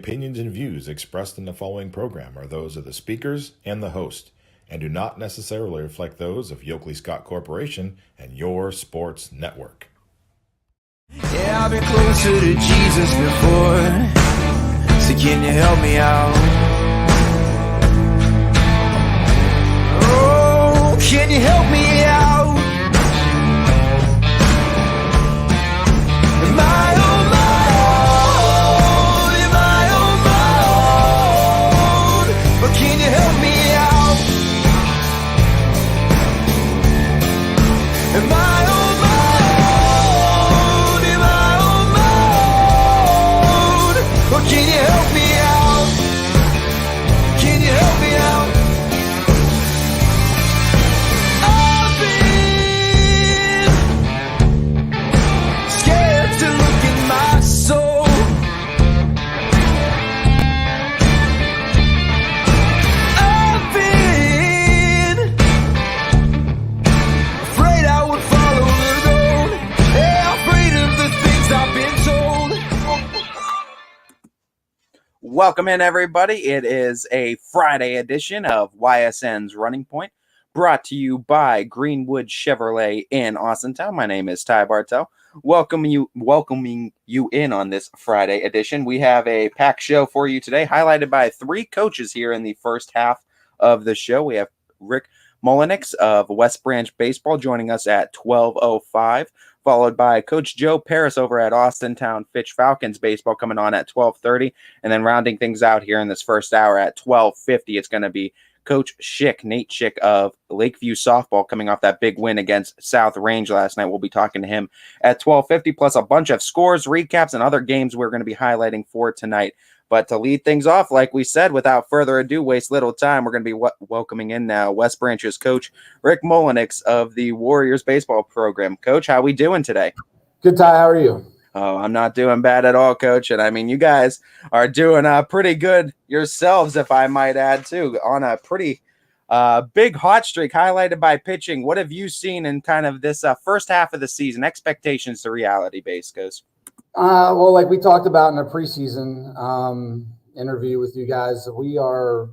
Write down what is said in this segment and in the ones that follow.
opinions and views expressed in the following program are those of the speakers and the host, and do not necessarily reflect those of Yoakley Scott Corporation and Your Sports Network. Yeah, I've been closer to Jesus before, so can you help me out? Oh, can you help me out? Am I on my own? Am I on my own? But can you help me out? Am I on my own? Am I on my own? Or can you help me out? Can you help me out? I've been scared to look in my soul. I've been afraid I would follow the road. Yeah, afraid of the things I've been told. Welcome in, everybody. It is a Friday edition of Ysn's Running Point, brought to you by Greenwood Chevrolet in Austintown. My name is Ty Bartel. Welcoming you in on this Friday edition. We have a packed show for you today, highlighted by three coaches here in the first half of the show. We have Rick Mullenix of West Branch Baseball joining us at 12:05. Followed by Coach Joe Paris over at Austintown Fitch Falcons baseball coming on at 12:30. And then rounding things out here in this first hour at 12:50, it's going to be Coach Schick, Nate Schick of Lakeview softball, coming off that big win against South Range last night. We'll be talking to him at 12:50, plus a bunch of scores, recaps, and other games we're going to be highlighting for tonight. But to lead things off, like we said, without further ado, waste little time, we're going to be welcoming in now West Branch's coach, Rick Mullenix of the Warriors baseball program. Coach, how we doing today? Good, Ty. How are you? Oh, I'm not doing bad at all, Coach. And I mean, you guys are doing pretty good yourselves, if I might add, too, on a pretty big hot streak highlighted by pitching. What have you seen in kind of this first half of the season? Expectations to reality base, Coach? Well, like we talked about in a preseason interview with you guys, we're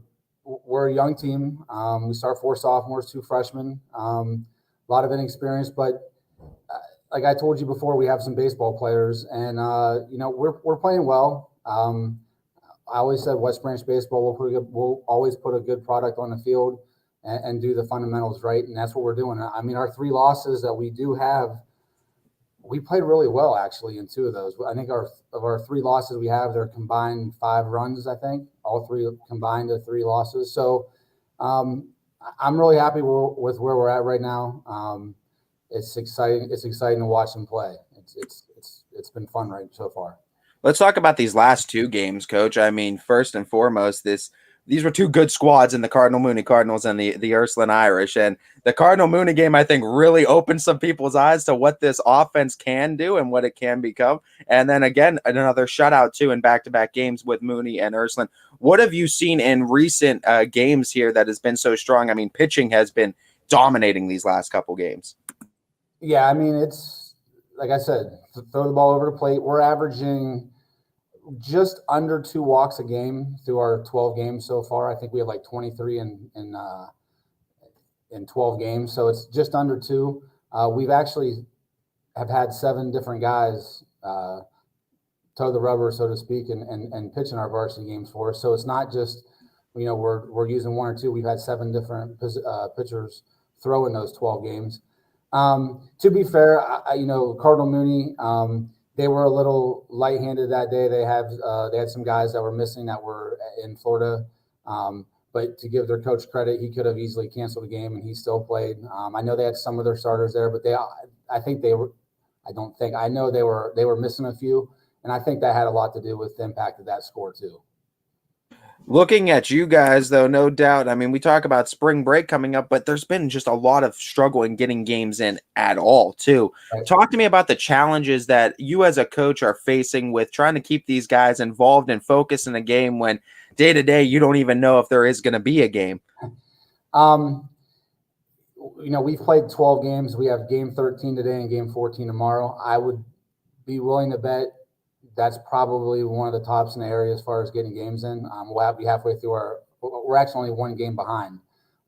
a young team. We start 4 sophomores, 2 freshmen, a lot of inexperience, but like I told you before, we have some baseball players, and we're playing well. I always said West Branch baseball will always put a good product on the field and do the fundamentals right, and that's what we're doing. I mean, our 3 losses that we do have, we played really well, actually, in 2 of those. I think of our 3 losses we have, they're combined 5 runs, I think. All 3 combined to 3 losses. So I'm really happy with where we're at right now. It's exciting. It's exciting to watch them play. It's been fun right so far. Let's talk about these last 2 games, Coach. I mean, first and foremost, these were 2 good squads in the Cardinal Mooney Cardinals and the Ursuline Irish. And the Cardinal Mooney game, I think, really opened some people's eyes to what this offense can do and what it can become. And then again, another shutout too in back-to-back games with Mooney and Ursuline. What have you seen in recent games here that has been so strong? I mean, pitching has been dominating these last couple games. Yeah, I mean, it's like I said, throw the ball over the plate. We're averaging just under 2 walks a game through our 12 games so far. I think we have like 23 in 12 games, so it's just under 2. We've actually have had 7 different guys toe the rubber, so to speak, and pitch in our varsity games for us. So it's not just we're using 1 or 2. We've had 7 different pitchers throw in those 12 games. To be fair, Cardinal Mooney, they were a little light-handed that day. They had some guys that were missing that were in Florida. But to give their coach credit, he could have easily canceled the game, and he still played. I know they had some of their starters there, but I know they were missing a few, and I think that had a lot to do with the impact of that score too. Looking at you guys, though, no doubt. I mean, we talk about spring break coming up, but there's been just a lot of struggle in getting games in at all, too. Right. Talk to me about the challenges that you as a coach are facing with trying to keep these guys involved and focused in a game when day to day you don't even know if there is going to be a game. We've played 12 games. We have game 13 today and game 14 tomorrow. I would be willing to bet that's probably one of the tops in the area as far as getting games in. We'll be halfway through we're actually only one game behind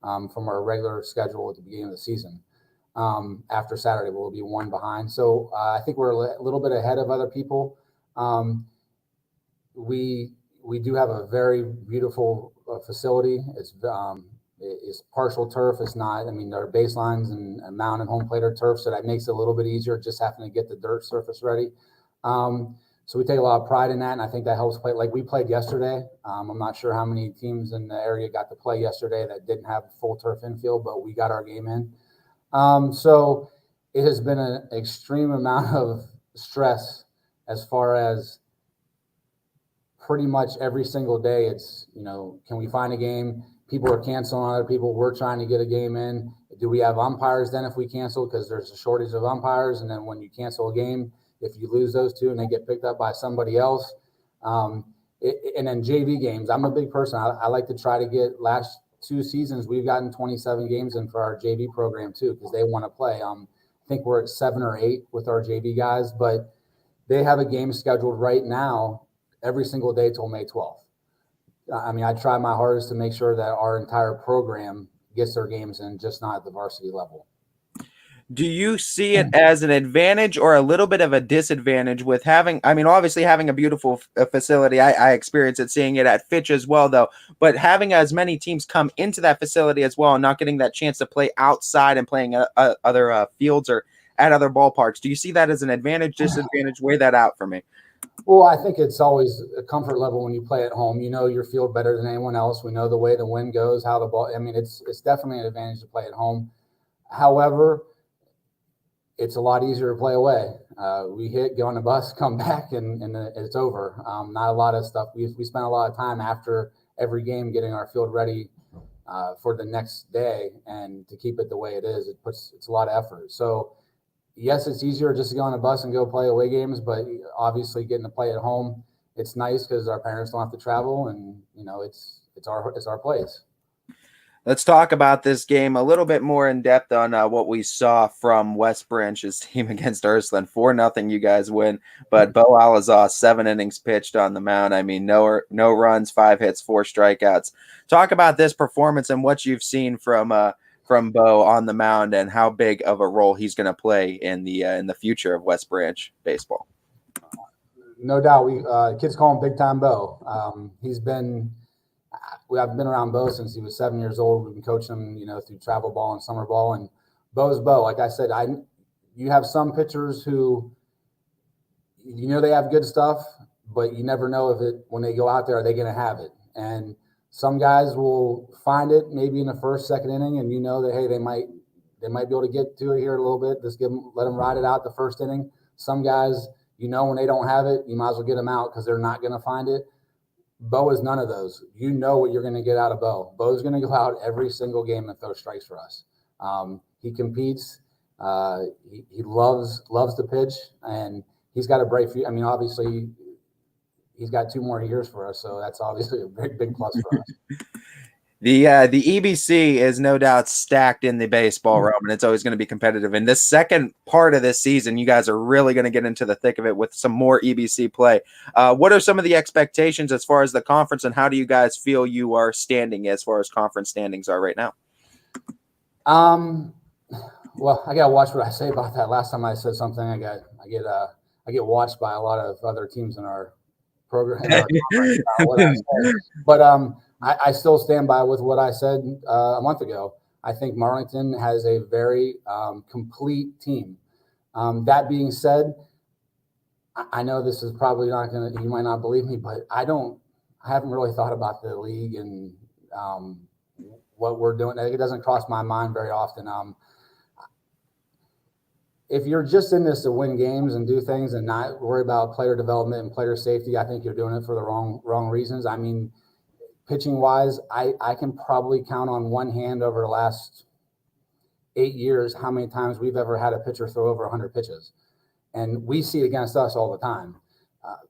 from our regular schedule at the beginning of the season. After Saturday, we'll be one behind. So I think we're a little bit ahead of other people. We do have a very beautiful facility. It's partial turf. It's not, I mean, there are baselines and mound and home plate are turf, so that makes it a little bit easier just having to get the dirt surface ready. So we take a lot of pride in that, and I think that helps play. Like we played yesterday. I'm not sure how many teams in the area got to play yesterday that didn't have full turf infield, but we got our game in. So it has been an extreme amount of stress as far as pretty much every single day. It's, can we find a game? People are canceling other people. We're trying to get a game in. Do we have umpires then if we cancel? Because there's a shortage of umpires. And then when you cancel a game, if you lose those two and they get picked up by somebody else. And then JV games. I'm a big person. I like to try to get last 2 seasons. We've gotten 27 games in for our JV program too, because they want to play. I think we're at 7 or 8 with our JV guys, but they have a game scheduled right now every single day till May 12th. I mean, I try my hardest to make sure that our entire program gets their games in, just not at the varsity level. Do you see it as an advantage or a little bit of a disadvantage with having, I mean, obviously having a beautiful facility, I experience it, seeing it at Fitch as well, though, but having as many teams come into that facility as well and not getting that chance to play outside and playing other fields or at other ballparks, do you see that as an advantage, disadvantage? Weigh that out for me. Well, I think it's always a comfort level when you play at home. You know your field better than anyone else. We know the way the wind goes, how the ball. I mean, it's definitely an advantage to play at home. However, it's a lot easier to play away. We get on the bus, come back, and it's over. Not a lot of stuff. We spend a lot of time after every game getting our field ready for the next day, and to keep it the way it is, it's a lot of effort. So yes, it's easier just to go on a bus and go play away games, but obviously getting to play at home, it's nice because our parents don't have to travel, and it's our place. Let's talk about this game a little bit more in depth on what we saw from West Branch's team against Ursuline. 4-0, you guys win, but Bo Alazaw, 7 innings pitched on the mound. I mean, no runs, 5 hits, 4 strikeouts. Talk about this performance and what you've seen from Bo on the mound and how big of a role he's going to play in the future of West Branch baseball. No doubt, kids call him Big Time Bo. I've been around Bo since he was 7 years old. We've been coaching him, through travel ball and summer ball. And Bo's Bo. Like I said, you have some pitchers who, they have good stuff, but you never know when they go out there, are they going to have it? And some guys will find it maybe in the first, second inning, and that, hey, they might be able to get to it here a little bit. Just let them ride it out the first inning. Some guys, when they don't have it, you might as well get them out because they're not going to find it. Bo is none of those. You know what you're going to get out of Bo. Bo's going to go out every single game and throw strikes for us. He competes. He loves to pitch, and he's got a bright future. I mean, obviously, he's got 2 more years for us, so that's obviously a big, big plus for us. The EBC is no doubt stacked in the baseball realm, and it's always going to be competitive. In this second part of this season, you guys are really going to get into the thick of it with some more EBC play. What are some of the expectations as far as the conference, and how do you guys feel you are standing as far as conference standings are right now? Well, I got to watch what I say about that. Last time I said something, I get watched by a lot of other teams in our program. But I still stand by with what I said a month ago. I think Marlington has a very complete team. That being said, I know this is probably not going to, you might not believe me, but I haven't really thought about the league and what we're doing. It doesn't cross my mind very often. If you're just in this to win games and do things and not worry about player development and player safety, I think you're doing it for the wrong reasons. I mean, pitching wise, I can probably count on one hand over the last 8 years how many times we've ever had a pitcher throw over 100 pitches, and we see it against us all the time.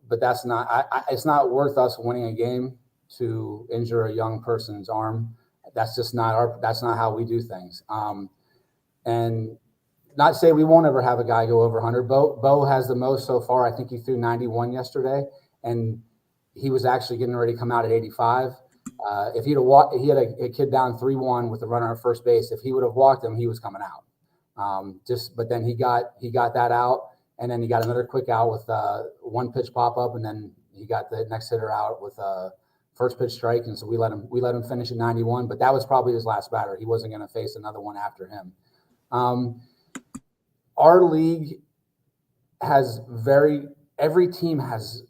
But that's not. It's not worth us winning a game to injure a young person's arm. That's just not that's not how we do things. And not to say we won't ever have a guy go over 100. Bo has the most so far. I think he threw 91 yesterday, and he was actually getting ready to come out at 85. If he'd have walked, he had a kid down 3-1 with the runner at first base. If he would have walked him, he was coming out. But then he got that out, and then he got another quick out with one pitch pop up, and then he got the next hitter out with a first pitch strike, and so we let him finish at 91. But that was probably his last batter. He wasn't going to face another one after him. Our league has every team has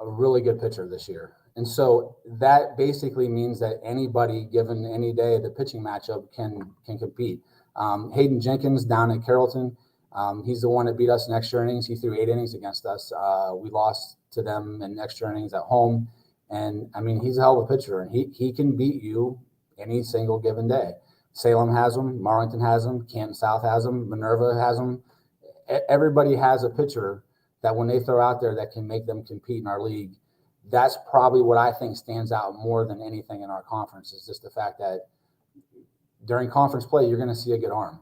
a really good pitcher this year. And so that basically means that anybody given any day, the pitching matchup can compete. Hayden Jenkins down at Carrollton, he's the one that beat us in extra innings. He threw 8 innings against us. We lost to them in extra innings at home. And I mean, he's a hell of a pitcher, and he can beat you any single given day. Salem has him, Marlington has him, Canton South has him, Minerva has him. Everybody has a pitcher that when they throw out there that can make them compete in our league. That's probably what I think stands out more than anything in our conference, is just the fact that during conference play, you're going to see a good arm.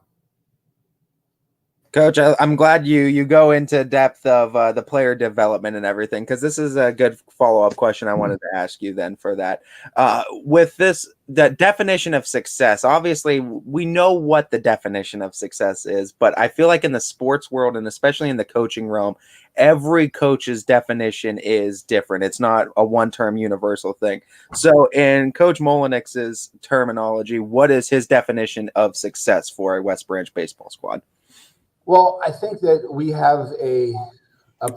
Coach, I'm glad you go into depth of the player development and everything, because this is a good follow-up question I wanted to ask you then for that. With this, the definition of success, obviously we know what the definition of success is, but I feel like in the sports world, and especially in the coaching realm, every coach's definition is different. It's not a one-term universal thing. So in Coach Molinix's terminology, what is his definition of success for a West Branch baseball squad? Well, I think that we have a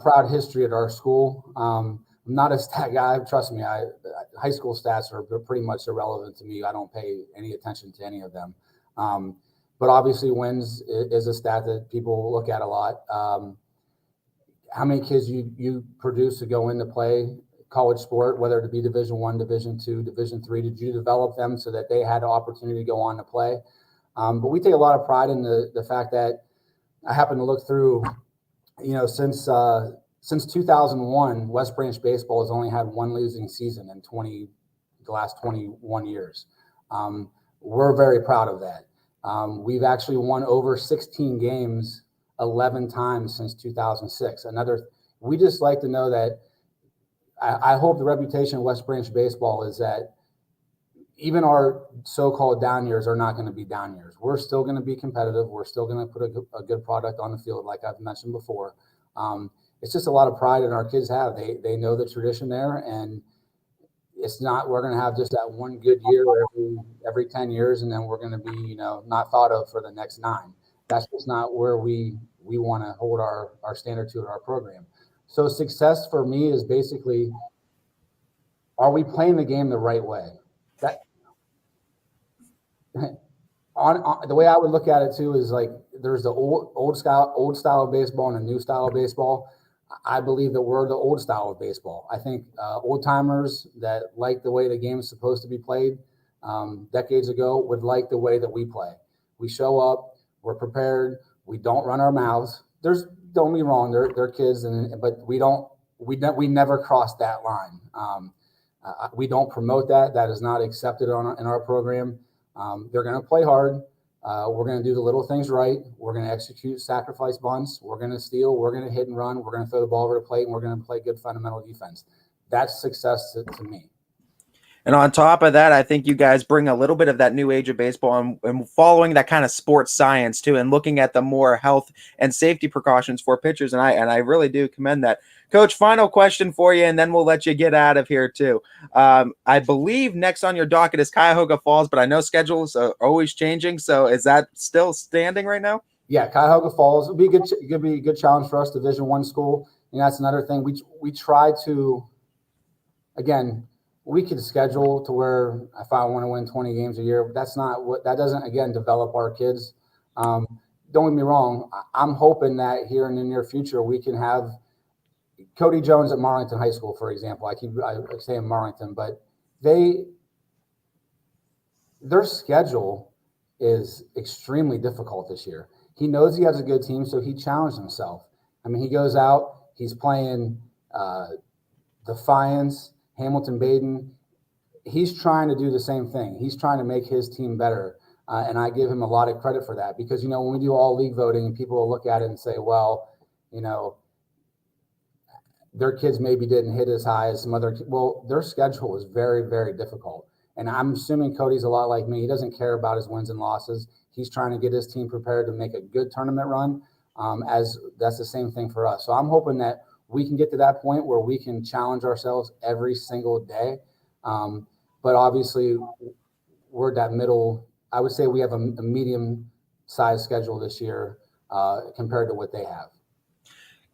proud history at our school. I'm not a stat guy. Trust me, high school stats are pretty much irrelevant to me. I don't pay any attention to any of them. But obviously wins is a stat that people look at a lot. How many kids you produce to go into play college sport, whether it be Division I, Division II, Division III, did you develop them so that they had an opportunity to go on to play? But we take a lot of pride in the fact that I happen to look through, since 2001, West Branch baseball has only had one losing season in the last 21 years. We're very proud of that. We've actually won over 16 games 11 times since 2006. We just like to know that I hope the reputation of West Branch baseball is that even our so-called down years are not going to be down years. We're still going to be competitive. We're still going to put a good product on the field, like I've mentioned before. It's just a lot of pride that our kids have. They know the tradition there, and it's not we're going to have just that one good year every 10 years, and then we're going to be not thought of for the next 9. That's just not where we want to hold our standard to in our program. So success for me is basically, are we playing the game the right way? That on the way I would look at it too is like there's the old style of baseball and a new style of baseball. I believe that we're the old style of baseball. I think old timers that like the way the game is supposed to be played decades ago would like the way that we play. We show up, we're prepared, we don't run our mouths. Don't be wrong, they're kids, but we never cross that line. We don't promote that. That is not accepted in our program. They're going to play hard. We're going to do the little things right. We're going to execute sacrifice bunts. We're going to steal. We're going to hit and run. We're going to throw the ball over the plate, and we're going to play good fundamental defense. That's success to me. And on top of that, I think you guys bring a little bit of that new age of baseball and following that kind of sports science too, and looking at the more health and safety precautions for pitchers. And I really do commend that. Coach, final question for you, and then we'll let you get out of here too. I believe next on your docket is Cuyahoga Falls, but I know schedules are always changing. So is that still standing right now? Yeah, Cuyahoga Falls would be a good challenge for us, Division I school. And that's another thing we try to, again, we could schedule to where if I want to win 20 games a year, but that doesn't, again, develop our kids. Don't get me wrong. I'm hoping that here in the near future, we can have Cody Jones at Marlington High School, for example. I say in Marlington, but their schedule is extremely difficult this year. He knows he has a good team, so he challenged himself. I mean, he goes out, he's playing Defiance, Hamilton Baden. He's trying to do the same thing. He's trying to make his team better. And I give him a lot of credit for that because, when we do all league voting, people will look at it and say, well, their kids maybe didn't hit as high as some other. Well, their schedule is very, very difficult. And I'm assuming Cody's a lot like me. He doesn't care about his wins and losses. He's trying to get his team prepared to make a good tournament run, as that's the same thing for us. So I'm hoping that we can get to that point where we can challenge ourselves every single day. But obviously, we're that middle. I would say we have a medium-sized schedule this year compared to what they have.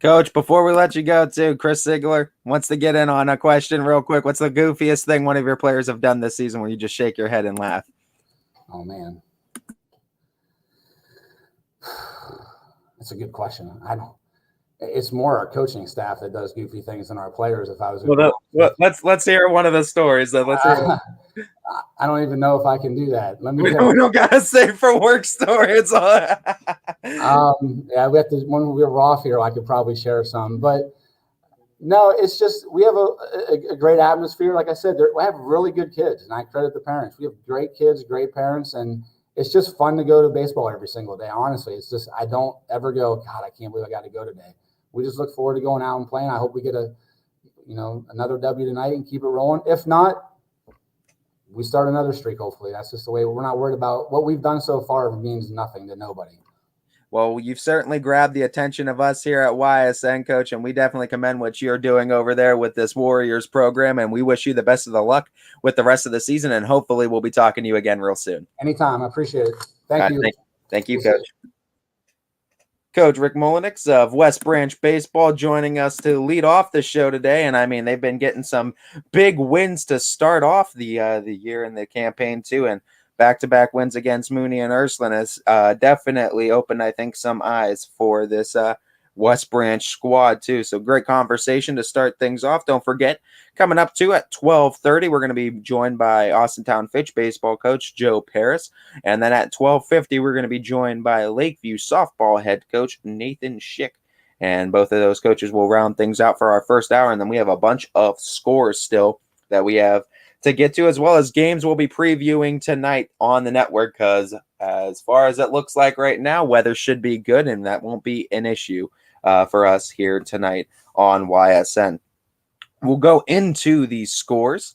Coach, before we let you go, too, Chris Ziegler wants to get in on a question real quick. What's the goofiest thing one of your players have done this season where you just shake your head and laugh? Oh, man. That's a good question. It's more our coaching staff that does goofy things than our players. If I was, let's hear one of the stories. Then let's hear. I don't even know if I can do that. We don't gotta save for work stories. Yeah, we have to. When we're Roth here, I could probably share some, but no, it's just we have a great atmosphere. Like I said, we have really good kids, and I credit the parents. We have great kids, great parents, and it's just fun to go to baseball every single day. Honestly, it's just I don't ever go, God, I can't believe I got to go today. We just look forward to going out and playing. I hope we get another W tonight and keep it rolling. If not, we start another streak, hopefully. That's just the way. We're not worried about what we've done so far. It means nothing to nobody. Well, you've certainly grabbed the attention of us here at YSN, Coach, and we definitely commend what you're doing over there with this Warriors program, and we wish you the best of the luck with the rest of the season, and hopefully we'll be talking to you again real soon. Anytime. I appreciate it. Thank you. Thank you, Coach. Coach Rick Molinix of West Branch Baseball joining us to lead off the show today. And I mean, they've been getting some big wins to start off the year in the campaign too. And back-to-back wins against Mooney and Ursuline has definitely opened, I think, some eyes for this West Branch squad too. So great conversation to start things off. Don't forget, coming up too at 12:30, we're going to be joined by Austintown Fitch baseball coach Joe Paris. And then at 12:50, we're going to be joined by Lakeview softball head coach Nathan Schick. And both of those coaches will round things out for our first hour. And then we have a bunch of scores still that we have to get to, as well as games we'll be previewing tonight on the network, because as far as it looks like right now, weather should be good, and that won't be an issue for us here tonight on YSN. We'll go into these scores.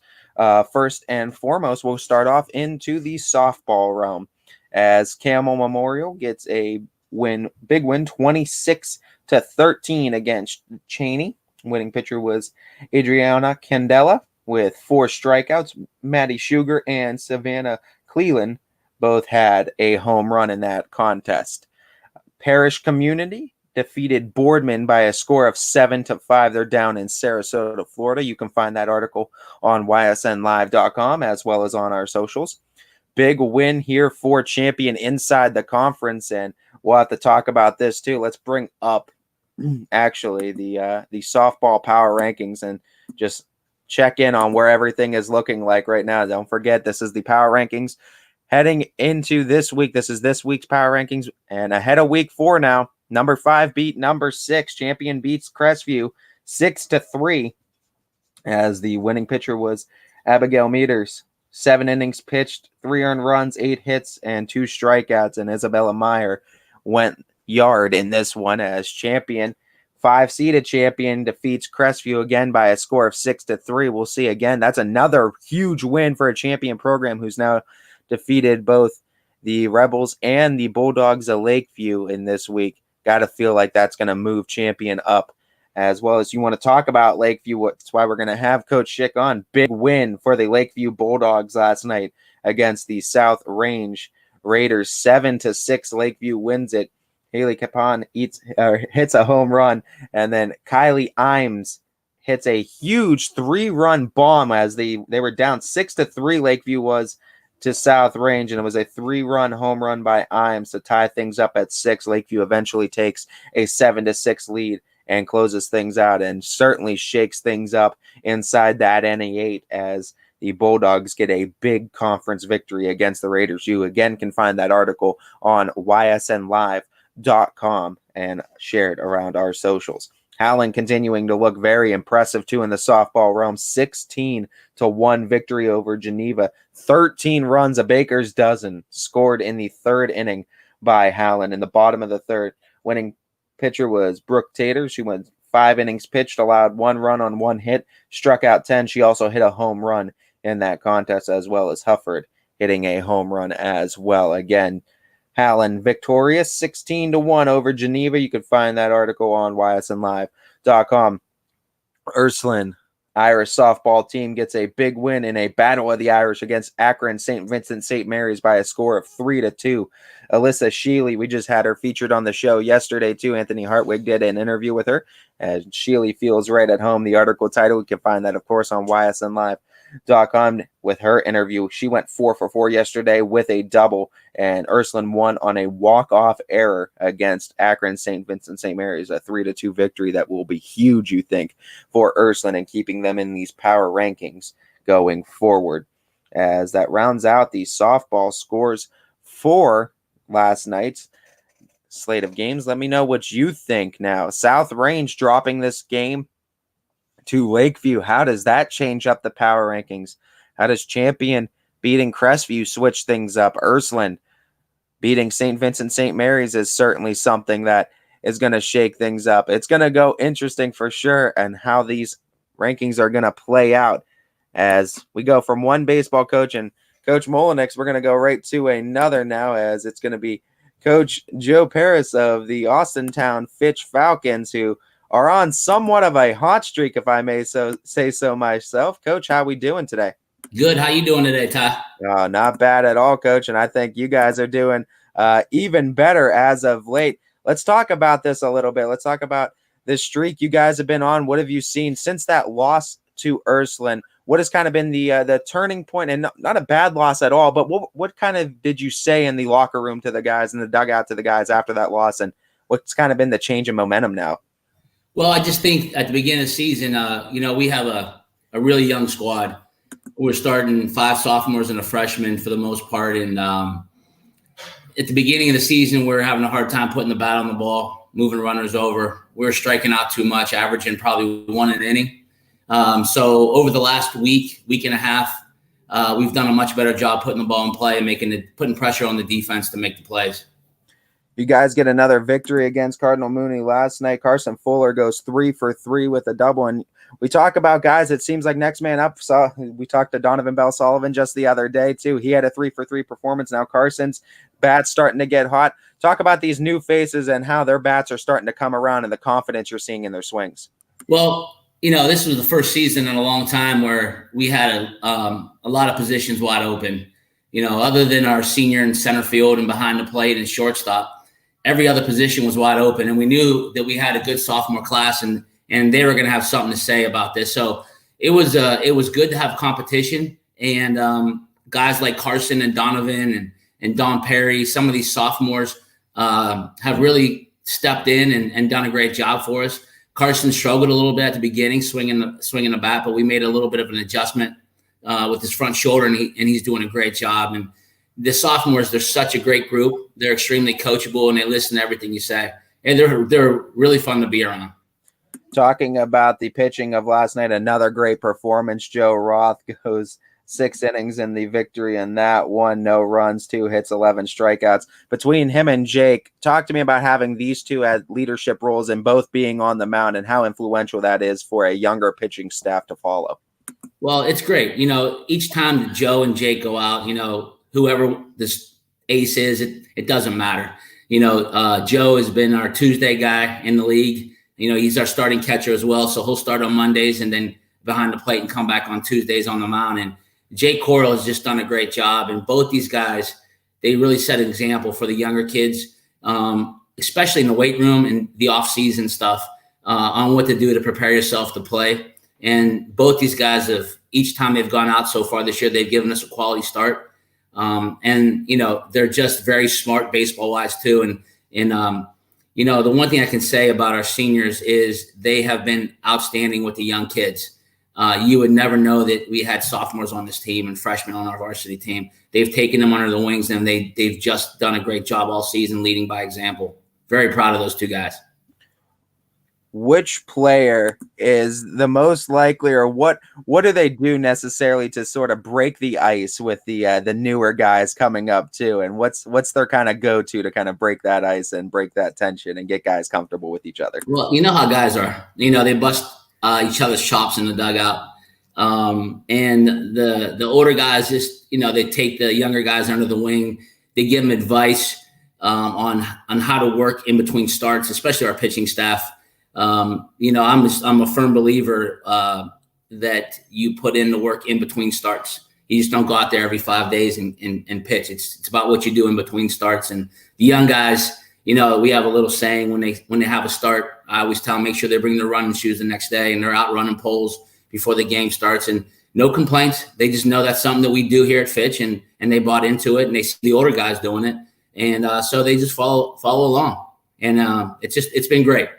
First and foremost, we'll start off into the softball realm as Camel Memorial gets a big win, 26-13 against Cheney. Winning pitcher was Adriana Candela with 4 strikeouts. Maddie Sugar and Savannah Cleland both had a home run in that contest. Parish Community defeated Boardman by a score of 7-5. They're down in Sarasota, Florida. You can find that article on ysnlive.com as well as on our socials. Big win here for Champion inside the conference, and we'll have to talk about this too. Let's bring up actually the softball power rankings and just check in on where everything is looking like right now. Don't forget, this is the power rankings heading into this week. This is this week's power rankings, and ahead of week 4 now. Number 5 beat number 6. Champion beats Crestview 6-3, as the winning pitcher was Abigail Meters. 7 innings pitched, 3 earned runs, 8 hits, and 2 strikeouts. And Isabella Meyer went yard in this one as Champion, 5-seeded Champion, defeats Crestview again by a score of 6-3. We'll see again. That's another huge win for a Champion program who's now defeated both the Rebels and the Bulldogs of Lakeview in this week. Got to feel like that's going to move Champion up, as well as you want to talk about Lakeview. That's why we're going to have Coach Schick on. Big win for the Lakeview Bulldogs last night against the South Range Raiders. 7-6. Lakeview wins it. Haley Capon hits a home run, and then Kylie Imes hits a huge 3-run bomb as they were down 6-3. Lakeview was to South Range, and it was a 3-run home run by Imes to tie things up at 6. Lakeview eventually takes a 7-6 lead and closes things out, and certainly shakes things up inside that NA8 as the Bulldogs get a big conference victory against the Raiders. You again can find that article on ysnlive.com and shared around our socials. Howland continuing to look very impressive too in the softball realm. 16-1 victory over Geneva. 13 runs, a baker's dozen, scored in the third inning by Howland. In the bottom of the third, winning pitcher was Brooke Tater. She went 5 innings pitched, allowed 1 run on 1 hit, struck out 10. She also hit a home run in that contest, as well as Hufford hitting a home run as well. Again, Howland victorious 16-1 over Geneva. You can find that article on ysnlive.com. Ursuline Irish softball team gets a big win in a battle of the Irish against Akron St. Vincent St. Mary's by a score of 3-2. Alyssa Sheely, we just had her featured on the show yesterday too. Anthony Hartwig did an interview with her, and Sheely feels right at home. The article title, you can find that, of course, on ysnlive.com with her interview. She went 4 for 4 yesterday with a double, and Ursuline won on a walk-off error against Akron St. Vincent St. Mary's, a 3-2 victory that will be huge, you think, for Ursuline and keeping them in these power rankings going forward. As that rounds out the softball scores for last night's slate of games. Let me know what you think now. South Range dropping this game to Lakeview. How does that change up the power rankings? How does Champion beating Crestview switch things up? Ursuline beating St. Vincent St. Mary's is certainly something that is going to shake things up. It's going to go interesting for sure, and how these rankings are going to play out as we go from one baseball coach and Coach Molinix. We're going to go right to another now, as it's going to be Coach Joe Paris of the Austintown Fitch Falcons, who are on somewhat of a hot streak, if I may say so myself. Coach, how we doing today? Good. How you doing today, Ty? Not bad at all, Coach, and I think you guys are doing even better as of late. Let's talk about this a little bit. Let's talk about this streak you guys have been on. What have you seen since that loss to Ursuline? What has kind of been the turning point, and not a bad loss at all, but what kind of did you say in the locker room to the guys, in the dugout to the guys after that loss, and what's kind of been the change in momentum now? Well, I just think at the beginning of the season, we have a really young squad. We're starting 5 sophomores and a freshman for the most part, and at the beginning of the season, we're having a hard time putting the bat on the ball, moving runners over. We're striking out too much, averaging probably 1 an inning. So over the last week and a half, we've done a much better job putting the ball in play and putting pressure on the defense to make the plays. You guys get another victory against Cardinal Mooney last night. Carson Fuller goes 3 for 3 with a double. And we talk about guys, it seems like next man up. So we talked to Donovan Bell Sullivan just the other day too. He had a 3 for 3 performance. Now Carson's bat's starting to get hot. Talk about these new faces and how their bats are starting to come around and the confidence you're seeing in their swings. Well, this was the first season in a long time where we had a lot of positions wide open. Other than our senior in center field and behind the plate and shortstop, every other position was wide open. And we knew that we had a good sophomore class and they were going to have something to say about this. So it was good to have competition, and guys like Carson and Donovan and Don Perry, some of these sophomores have really stepped in and done a great job for us. Carson struggled a little bit at the beginning, swinging the bat, but we made a little bit of an adjustment with his front shoulder, and he's doing a great job. And the sophomores, they're such a great group. They're extremely coachable, and they listen to everything you say. And they're really fun to be around. Talking about the pitching of last night, another great performance. Joe Roth goes 6 innings in the victory, and that one, no runs, 2 hits, 11 strikeouts. Between him and Jake, talk to me about having these two as leadership roles and both being on the mound, and how influential that is for a younger pitching staff to follow. Well, it's great. Each time that Joe and Jake go out, whoever this ace is, it doesn't matter. Joe has been our Tuesday guy in the league. He's our starting catcher as well, so he'll start on Mondays and then behind the plate and come back on Tuesdays on the mound. And Jake Coral has just done a great job. And both these guys, they really set an example for the younger kids, especially in the weight room and the off-season stuff, on what to do to prepare yourself to play. And both these guys have, each time they've gone out so far this year, they've given us a quality start. And they're just very smart baseball-wise too. And the one thing I can say about our seniors is they have been outstanding with the young kids. You would never know that we had sophomores on this team and freshmen on our varsity team. They've taken them under the wings, and they've just done a great job all season, leading by example. Very proud of those two guys. which player is the most likely, or what do they do necessarily to sort of break the ice with the newer guys coming up too, and what's their kind of go-to to kind of break that ice and break that tension and get guys comfortable with each other? Well, you know how guys are. They bust each other's chops in the dugout, and the older guys just they take the younger guys under the wing. They give them advice on how to work in between starts, especially our pitching staff. I'm a firm believer that you put in the work in between starts. You just don't go out there every 5 days and pitch. It's about what you do in between starts. And the young guys, we have a little saying when they have a start, I always tell them, make sure they bring their running shoes the next day and they're out running poles before the game starts. And no complaints. They just know that's something that we do here at Fitch, and they bought into it, and they see the older guys doing it. And so they just follow along. And it's been great.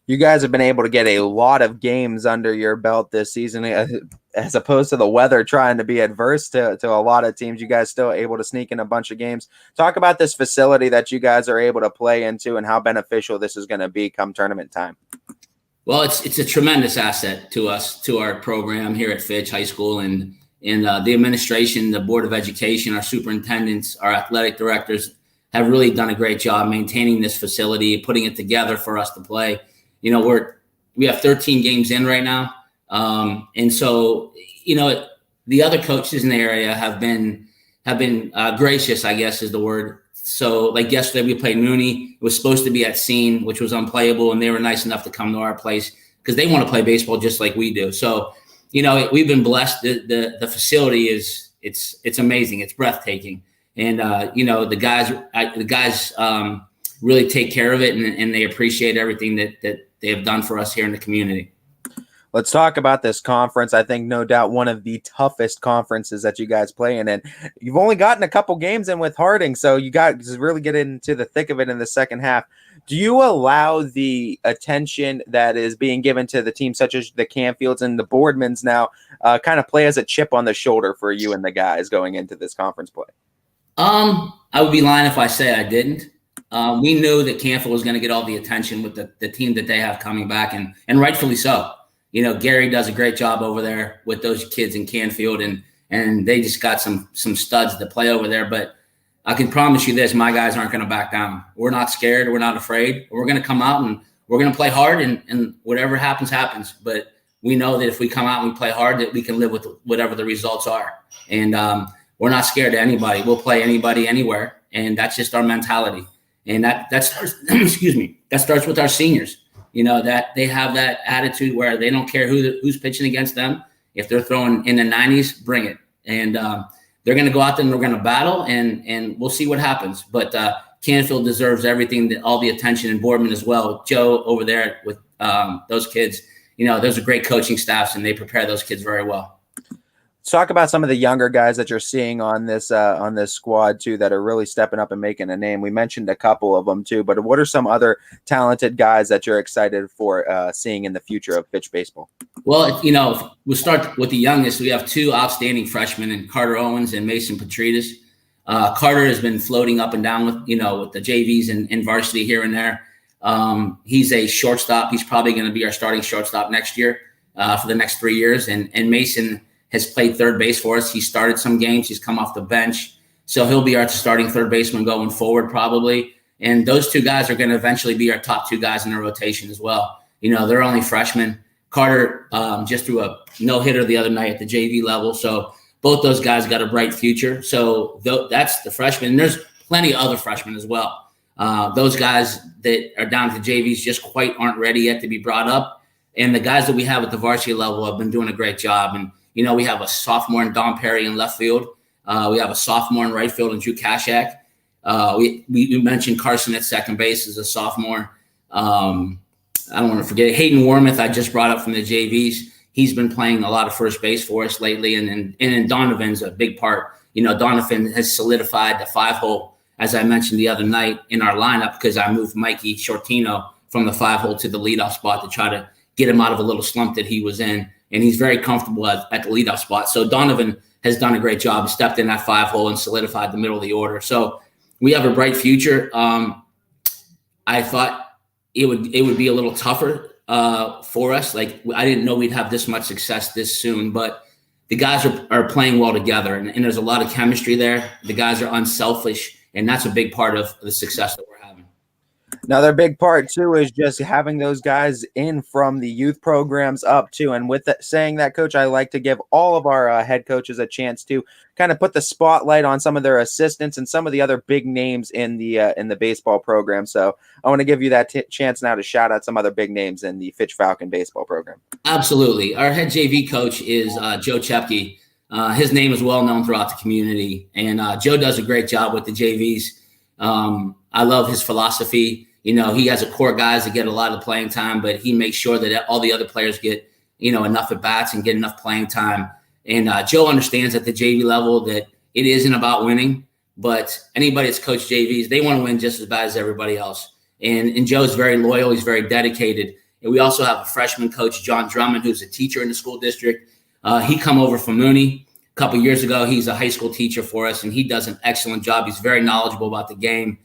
You guys have been able to get a lot of games under your belt this season, as opposed to the weather trying to be adverse to a lot of teams. You guys still able to sneak in a bunch of games. Talk about this facility that you guys are able to play into and how beneficial this is going to be come tournament time. Well, it's a tremendous asset to us, to our program here at Fitch High School, and the administration, the Board of Education, our superintendents, our athletic directors have really done a great job maintaining this facility, putting it together for us to play. We have 13 games in right now. And so, the other coaches in the area have been gracious, I guess is the word. So like yesterday we played Mooney. It was supposed to be at Scene, which was unplayable. And they were nice enough to come to our place because they want to play baseball just like we do. So, we've been blessed. The facility it's amazing. It's breathtaking. And, the guys really take care of it, and they appreciate everything that they have done for us here in the community. Let's talk about this conference. I think no doubt one of the toughest conferences that you guys play in, and you've only gotten a couple games in with Harding, so you got to really get into the thick of it in the second half. Do you allow the attention that is being given to the teams such as the Canfields and the Boardmans now kind of play as a chip on the shoulder for you and the guys going into this conference play? I would be lying if I say I didn't. We knew that Canfield was going to get all the attention with the team that they have coming back, and rightfully so. Gary does a great job over there with those kids in Canfield, and they just got some studs to play over there. But I can promise you this, my guys aren't going to back down. We're not scared. We're not afraid. We're going to come out and we're going to play hard, and whatever happens, happens. But we know that if we come out and we play hard, that we can live with whatever the results are. And we're not scared of anybody. We'll play anybody anywhere, and that's just our mentality. And that starts, that starts with our seniors. That they have that attitude where they don't care who's pitching against them. If they're throwing in the 90s, bring it. And they're going to go out there and we're going to battle, and we'll see what happens. But Canfield deserves everything, all the attention, and Boardman as well. Joe over there with those kids, those are great coaching staffs, and they prepare those kids very well. Let's talk about some of the younger guys that you're seeing on this squad too that are really stepping up and making a name. We mentioned a couple of them too, but what are some other talented guys that you're excited for seeing in the future of Fitch baseball? Well, we'll start with the youngest. We have two outstanding freshmen in Carter Owens and Mason Petridis. Carter has been floating up and down with the JVs and varsity here and there. He's a shortstop. He's probably going to be our starting shortstop next year for the next 3 years. And Mason has played third base for us. He started some games. He's come off the bench. So he'll be our starting third baseman going forward probably. And those two guys are going to eventually be our top two guys in the rotation as well. They're only freshmen. Carter just threw a no-hitter the other night at the JV level. So both those guys got a bright future. So that's the freshmen. And there's plenty of other freshmen as well. Those guys that are down to JVs just quite aren't ready yet to be brought up. And the guys that we have at the varsity level have been doing a great job. And we have a sophomore in Don Perry in left field. We have a sophomore in right field in Drew Kashak. We mentioned Carson at second base as a sophomore. I don't want to forget Hayden Wormuth. I just brought up from the JVs. He's been playing a lot of first base for us lately, and Donovan's a big part. Donovan has solidified the 5-hole, as I mentioned the other night in our lineup, because I moved Mikey Shortino from the 5-hole to the leadoff spot to try to get him out of a little slump that he was in. And he's very comfortable at the leadoff spot. So Donovan has done a great job. He stepped in that 5-hole and solidified the middle of the order. So we have a bright future. I thought, it would be a little tougher for us. Like, I didn't know we'd have this much success this soon, but the guys are playing well together, and there's a lot of chemistry there. The guys are unselfish, and that's a big part of the success that we're having. Another big part too is just having those guys in from the youth programs up too. And with that, saying that, Coach, I like to give all of our head coaches a chance to kind of put the spotlight on some of their assistants and some of the other big names in the baseball program. So I want to give you that chance now to shout out some other big names in the Fitch Falcon baseball program. Absolutely. Our head JV coach is Joe Chepke. His name is well known throughout the community, and Joe does a great job with the JVs. I love his philosophy. You know, he has a core guys that get a lot of playing time, but he makes sure that all the other players get, you know, enough at bats and get enough playing time. And Joe understands at the JV level that it isn't about winning, but anybody that's coached JVs, they want to win just as bad as everybody else. And Joe's very loyal. He's very dedicated. And we also have a freshman coach, John Drummond, who's a teacher in the school district. He come over from Mooney a couple years ago. He's a high school teacher for us, and he does an excellent job. He's very knowledgeable about the game.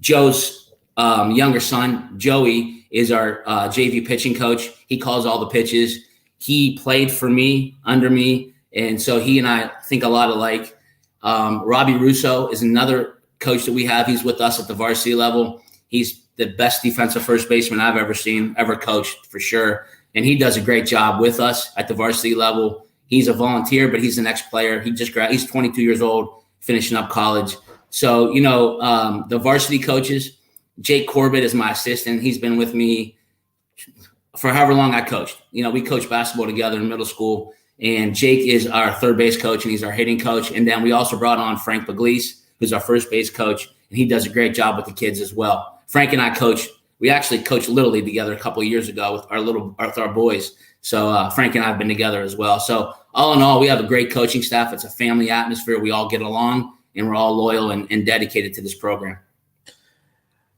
Joe's younger son, Joey, is our JV pitching coach. He calls all the pitches. He played for me, under me, and so he and I think a lot alike. Robbie Russo is another coach that we have. He's with us at the varsity level. He's the best defensive first baseman I've ever seen, ever coached, for sure. And he does a great job with us at the varsity level. He's a volunteer, but he's an ex-player. He's 22 years old, finishing up college. So, you know, the varsity coaches, Jake Corbett is my assistant. He's been with me for however long I coached. You know, we coached basketball together in middle school, and Jake is our third base coach, and he's our hitting coach. And then we also brought on Frank Bugos, who's our first base coach, and he does a great job with the kids as well. Frank and I we actually coached Little League together a couple of years ago with our boys. So Frank and I have been together as well. So all in all, we have a great coaching staff. It's a family atmosphere. We all get along, and we're all loyal and dedicated to this program.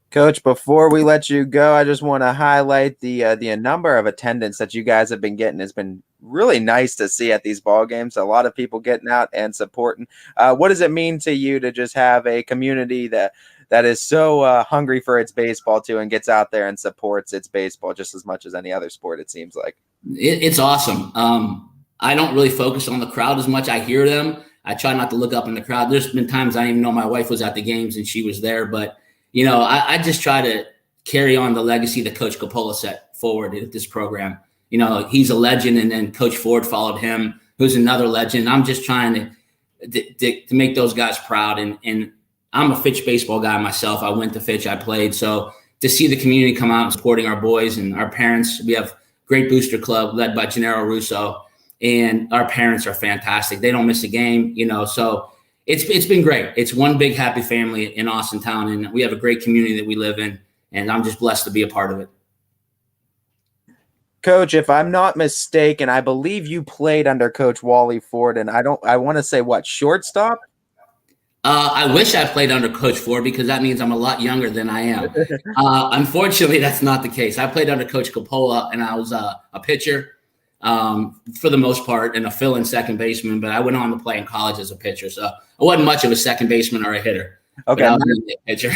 Coach, before we let you go, I just want to highlight the number of attendance that you guys have been getting. Has been really nice to see at these ball games. A lot of people getting out and supporting. What does it mean to you to just have a community that is so hungry for its baseball too, and gets out there and supports its baseball just as much as any other sport? It seems like it's awesome. I don't really focus on the crowd as much. I hear them. I try not to look up in the crowd. There's been times I didn't even know my wife was at the games and she was there, but you know, I just try to carry on the legacy that Coach Coppola set forward at this program. You know, he's a legend, and then Coach Ford followed him, who's another legend. I'm just trying to make those guys proud. And I'm a Fitch baseball guy myself. I went to Fitch. I played. So to see the community come out and supporting our boys and our parents, we have a great booster club led by Gennaro Russo, and our parents are fantastic. They don't miss a game, you know, so it's been great. It's one big happy family in Austin town, and we have a great community that we live in, and I'm just blessed to be a part of it. Coach, if I'm not mistaken, I believe you played under Coach Wally Ford, and I want to say shortstop? I wish I played under Coach Ford, because that means I'm a lot younger than I am. Unfortunately, that's not the case. I played under Coach Coppola, and I was a pitcher. For the most part, and a fill-in second baseman, but I went on to play in college as a pitcher, so I wasn't much of a second baseman or a hitter. Okay, I was a pitcher.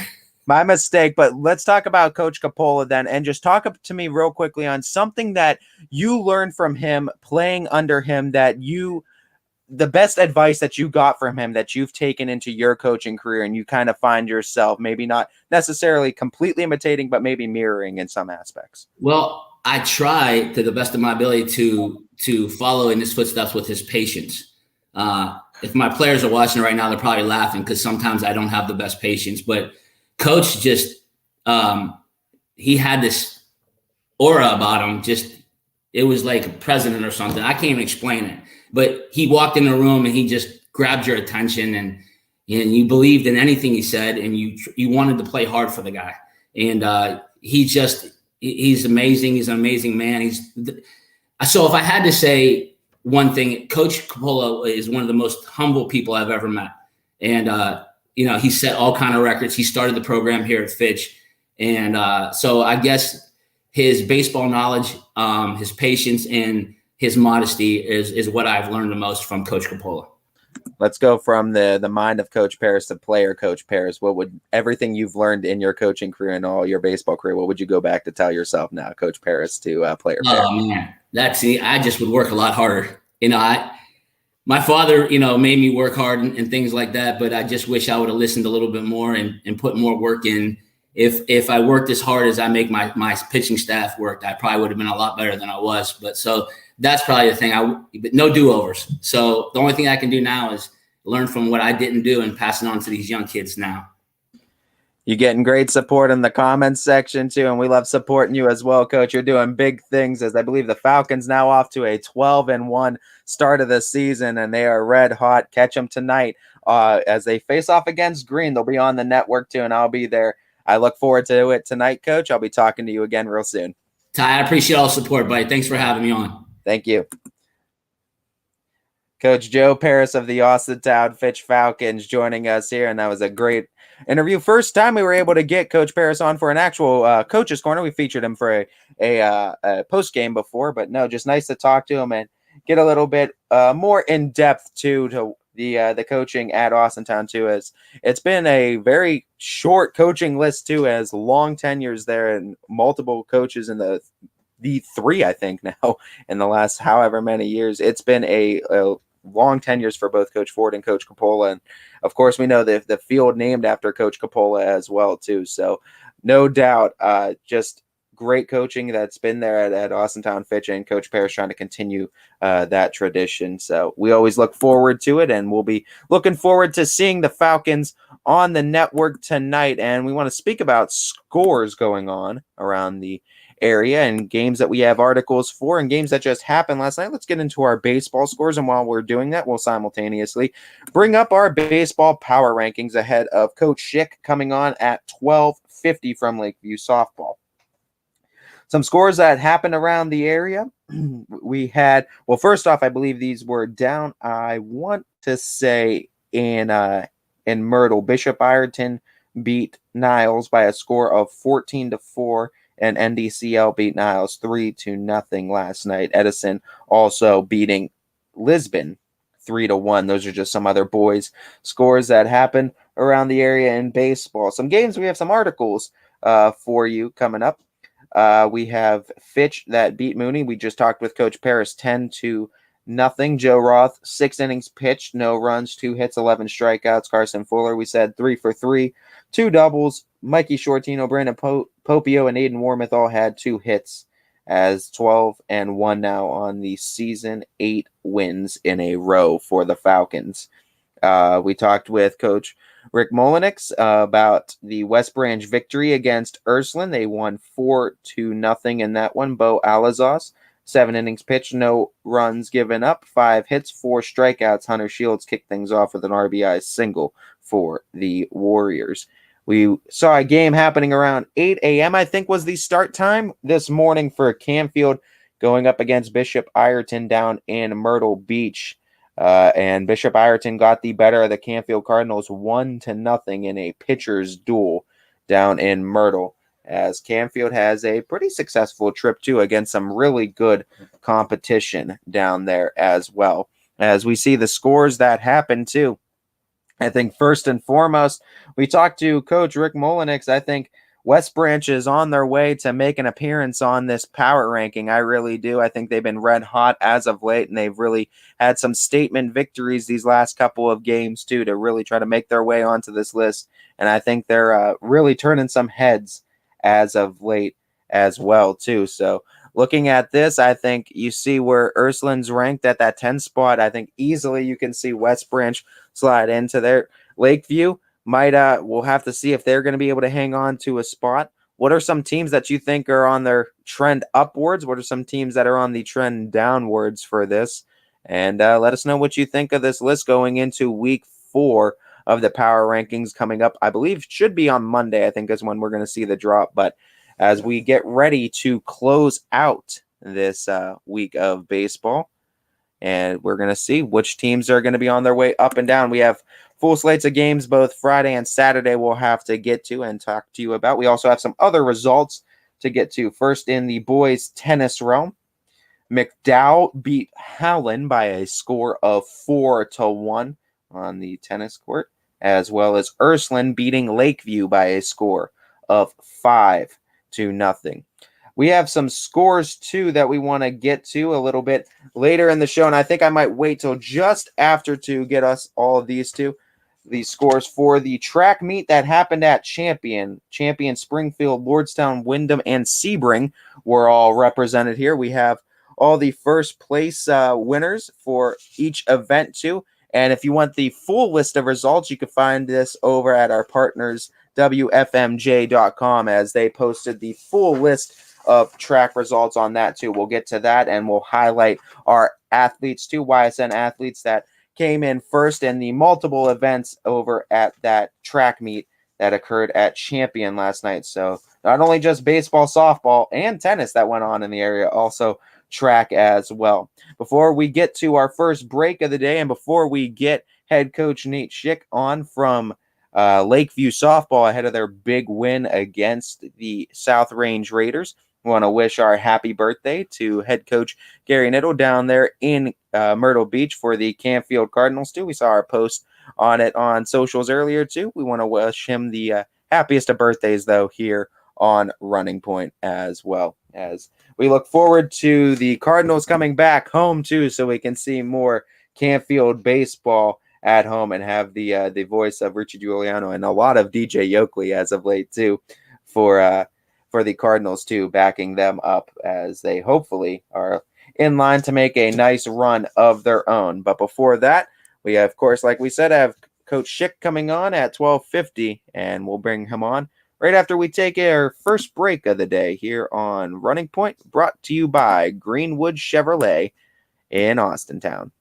My mistake. But let's talk about Coach Coppola then, and just talk up to me real quickly on something that you learned from him playing under him, the best advice that you got from him that you've taken into your coaching career, and you kind of find yourself maybe not necessarily completely imitating, but maybe mirroring in some aspects. Well, I try to the best of my ability to follow in his footsteps with his patience. If my players are watching right now, they're probably laughing because sometimes I don't have the best patience. But Coach just he had this aura about him. It was like a president or something. I can't even explain it. But he walked in the room and he just grabbed your attention, and you believed in anything he said, and you wanted to play hard for the guy. And he's amazing. He's an amazing man. So if I had to say one thing, Coach Coppola is one of the most humble people I've ever met. And, you know, he set all kind of records. He started the program here at Fitch. And so I guess his baseball knowledge, his patience, and his modesty is what I've learned the most from Coach Coppola. let's go from the mind of Coach Paris to player Coach Paris. What would everything you've learned in your coaching career and all your baseball career, what would you go back to tell yourself now, Coach Paris, to player Paris? Oh man, I just would work a lot harder. My father, made me work hard and things like that, but I just wish I would have listened a little bit more and put more work in. If I worked as hard as I make my pitching staff work, I probably would have been a lot better than I was. But so that's probably the thing. But no do-overs. So the only thing I can do now is learn from what I didn't do and pass it on to these young kids now. You're getting great support in the comments section too, and we love supporting you as well, Coach. You're doing big things, as I believe the Falcons now off to a 12-1 start of the season, and they are red hot. Catch them tonight as they face off against Green. They'll be on the network too, and I'll be there. I look forward to it tonight, Coach. I'll be talking to you again real soon. Ty, I appreciate all the support, buddy. Thanks for having me on. Thank you. Coach Joe Paris of the Austintown Fitch Falcons joining us here, and that was a great interview. First time we were able to get Coach Paris on for an actual coach's corner. We featured him for a post game before, but no, just nice to talk to him and get a little bit more in depth to the coaching at Austintown too. As it's been a very short coaching list too, as long tenures there and multiple coaches in the three, I think now in the last however many years. It's been a long tenures for both Coach Ford and Coach Coppola. And of course, we know the field named after Coach Coppola as well, too. So no doubt, just great coaching that's been there at Austintown Fitch, and Coach Paris trying to continue that tradition. So we always look forward to it, and we'll be looking forward to seeing the Falcons on the network tonight. And we want to speak about scores going on around the area and games that we have articles for and games that just happened last night. Let's get into our baseball scores, and while we're doing that, we'll simultaneously bring up our baseball power rankings ahead of Coach Schick coming on at 12:50 from Lakeview softball. Some scores that happened around the area. We had, well, first off, I believe these were down, I want to say in Myrtle. Bishop Ireton beat Niles by a score of 14-4. And NDCL beat Niles 3-0 last night. Edison also beating Lisbon 3-1. Those are just some other boys' scores that happened around the area in baseball. Some games, we have some articles for you coming up. We have Fitch that beat Mooney. We just talked with Coach Paris 10-0. Joe Roth, 6 innings pitched, no runs, 2 hits, 11 strikeouts. Carson Fuller, we said 3 for 3, 2 doubles. Mikey Shortino, Brandon Popio, and Aiden Warmouth all had 2 hits, as 12-1 now on the season, 8 wins in a row for the Falcons. We talked with Coach Rick Molinix about the West Branch victory against Ursuline. They won 4-0 in that one. Bo Alazos, 7 innings pitched, no runs given up, 5 hits, 4 strikeouts. Hunter Shields kicked things off with an RBI single for the Warriors. We saw a game happening around 8 a.m., I think was the start time this morning for Canfield going up against Bishop Ireton down in Myrtle Beach. And Bishop Ireton got the better of the Canfield Cardinals 1-0 in a pitcher's duel down in Myrtle, as Canfield has a pretty successful trip too against some really good competition down there as well. As we see the scores that happen too, I think first and foremost, we talked to Coach Rick Molinix. I think West Branch is on their way to make an appearance on this power ranking. I really do. I think they've been red hot as of late, and they've really had some statement victories these last couple of games too to really try to make their way onto this list. And I think they're really turning some heads as of late as well too. So looking at this, I think you see where Ursuline's ranked at that 10 spot. I think easily you can see West Branch slide into their Lakeview. We'll have to see if they're going to be able to hang on to a spot. What are some teams that you think are on their trend upwards? What are some teams that are on the trend downwards for this? And let us know what you think of this list going into week 4 of the power rankings coming up. I believe should be on Monday, I think is when we're going to see the drop. But as we get ready to close out this week of baseball, and we're going to see which teams are going to be on their way up and down. We have full slates of games both Friday and Saturday we'll have to get to and talk to you about. We also have some other results to get to. First, in the boys tennis realm, McDowell beat Howland by a score of 4-1. on the tennis court, as well as Ursuline beating Lakeview by a score of 5-0. We have some scores, too, that we want to get to a little bit later in the show, and I think I might wait till just after to get us all of these two. The scores for the track meet that happened at Champion, Springfield, Lordstown, Windham, and Sebring were all represented here. We have all the first place winners for each event, too. And if you want the full list of results, you can find this over at our partners, WFMJ.com, as they posted the full list of track results on that, too. We'll get to that, and we'll highlight our athletes, too, YSN athletes that came in first in the multiple events over at that track meet that occurred at Champion last night. So not only just baseball, softball, and tennis that went on in the area, also track as well. Before we get to our first break of the day, and before we get head coach Nate Schick on from Lakeview softball ahead of their big win against the South Range Raiders, we want to wish our happy birthday to head coach Gary Niddle down there in Myrtle Beach for the Canfield Cardinals, too. We saw our post on it on socials earlier, too. We want to wish him the happiest of birthdays, though, here on Running Point as well, as we look forward to the Cardinals coming back home, too, so we can see more Canfield baseball at home and have the voice of Richie Giuliano and a lot of DJ Yoakley as of late, too, for the Cardinals, too, backing them up as they hopefully are in line to make a nice run of their own. But before that, we, of course, like we said, have Coach Schick coming on at 12:50, and we'll bring him on right after we take our first break of the day here on Running Point, brought to you by Greenwood Chevrolet in Austintown.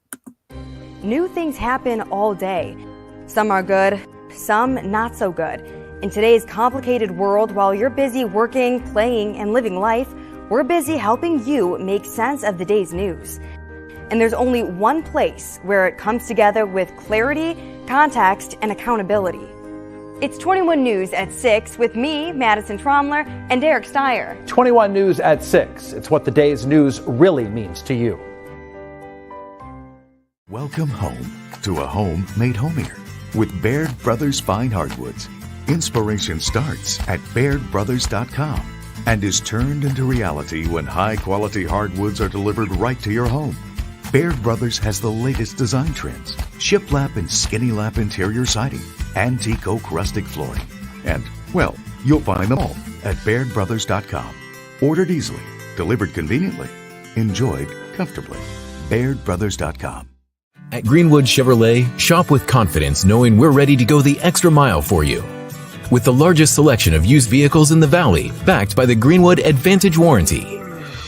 New things happen all day. Some are good, some not so good. In today's complicated world, while you're busy working, playing, and living life, we're busy helping you make sense of the day's news. And there's only one place where it comes together with clarity, context, and accountability. It's 21 News at 6 with me, Madison Tromler, and Derek Steyer. 21 News at 6. It's what the day's news really means to you. Welcome home to a home made homier with Baird Brothers Fine Hardwoods. Inspiration starts at BairdBrothers.com and is turned into reality when high-quality hardwoods are delivered right to your home. Baird Brothers has the latest design trends, shiplap and skinny lap interior siding, antique oak rustic flooring, and, well, you'll find them all at BairdBrothers.com. Ordered easily, delivered conveniently, enjoyed comfortably. BairdBrothers.com. At Greenwood Chevrolet, shop with confidence knowing we're ready to go the extra mile for you. With the largest selection of used vehicles in the Valley, backed by the Greenwood Advantage Warranty.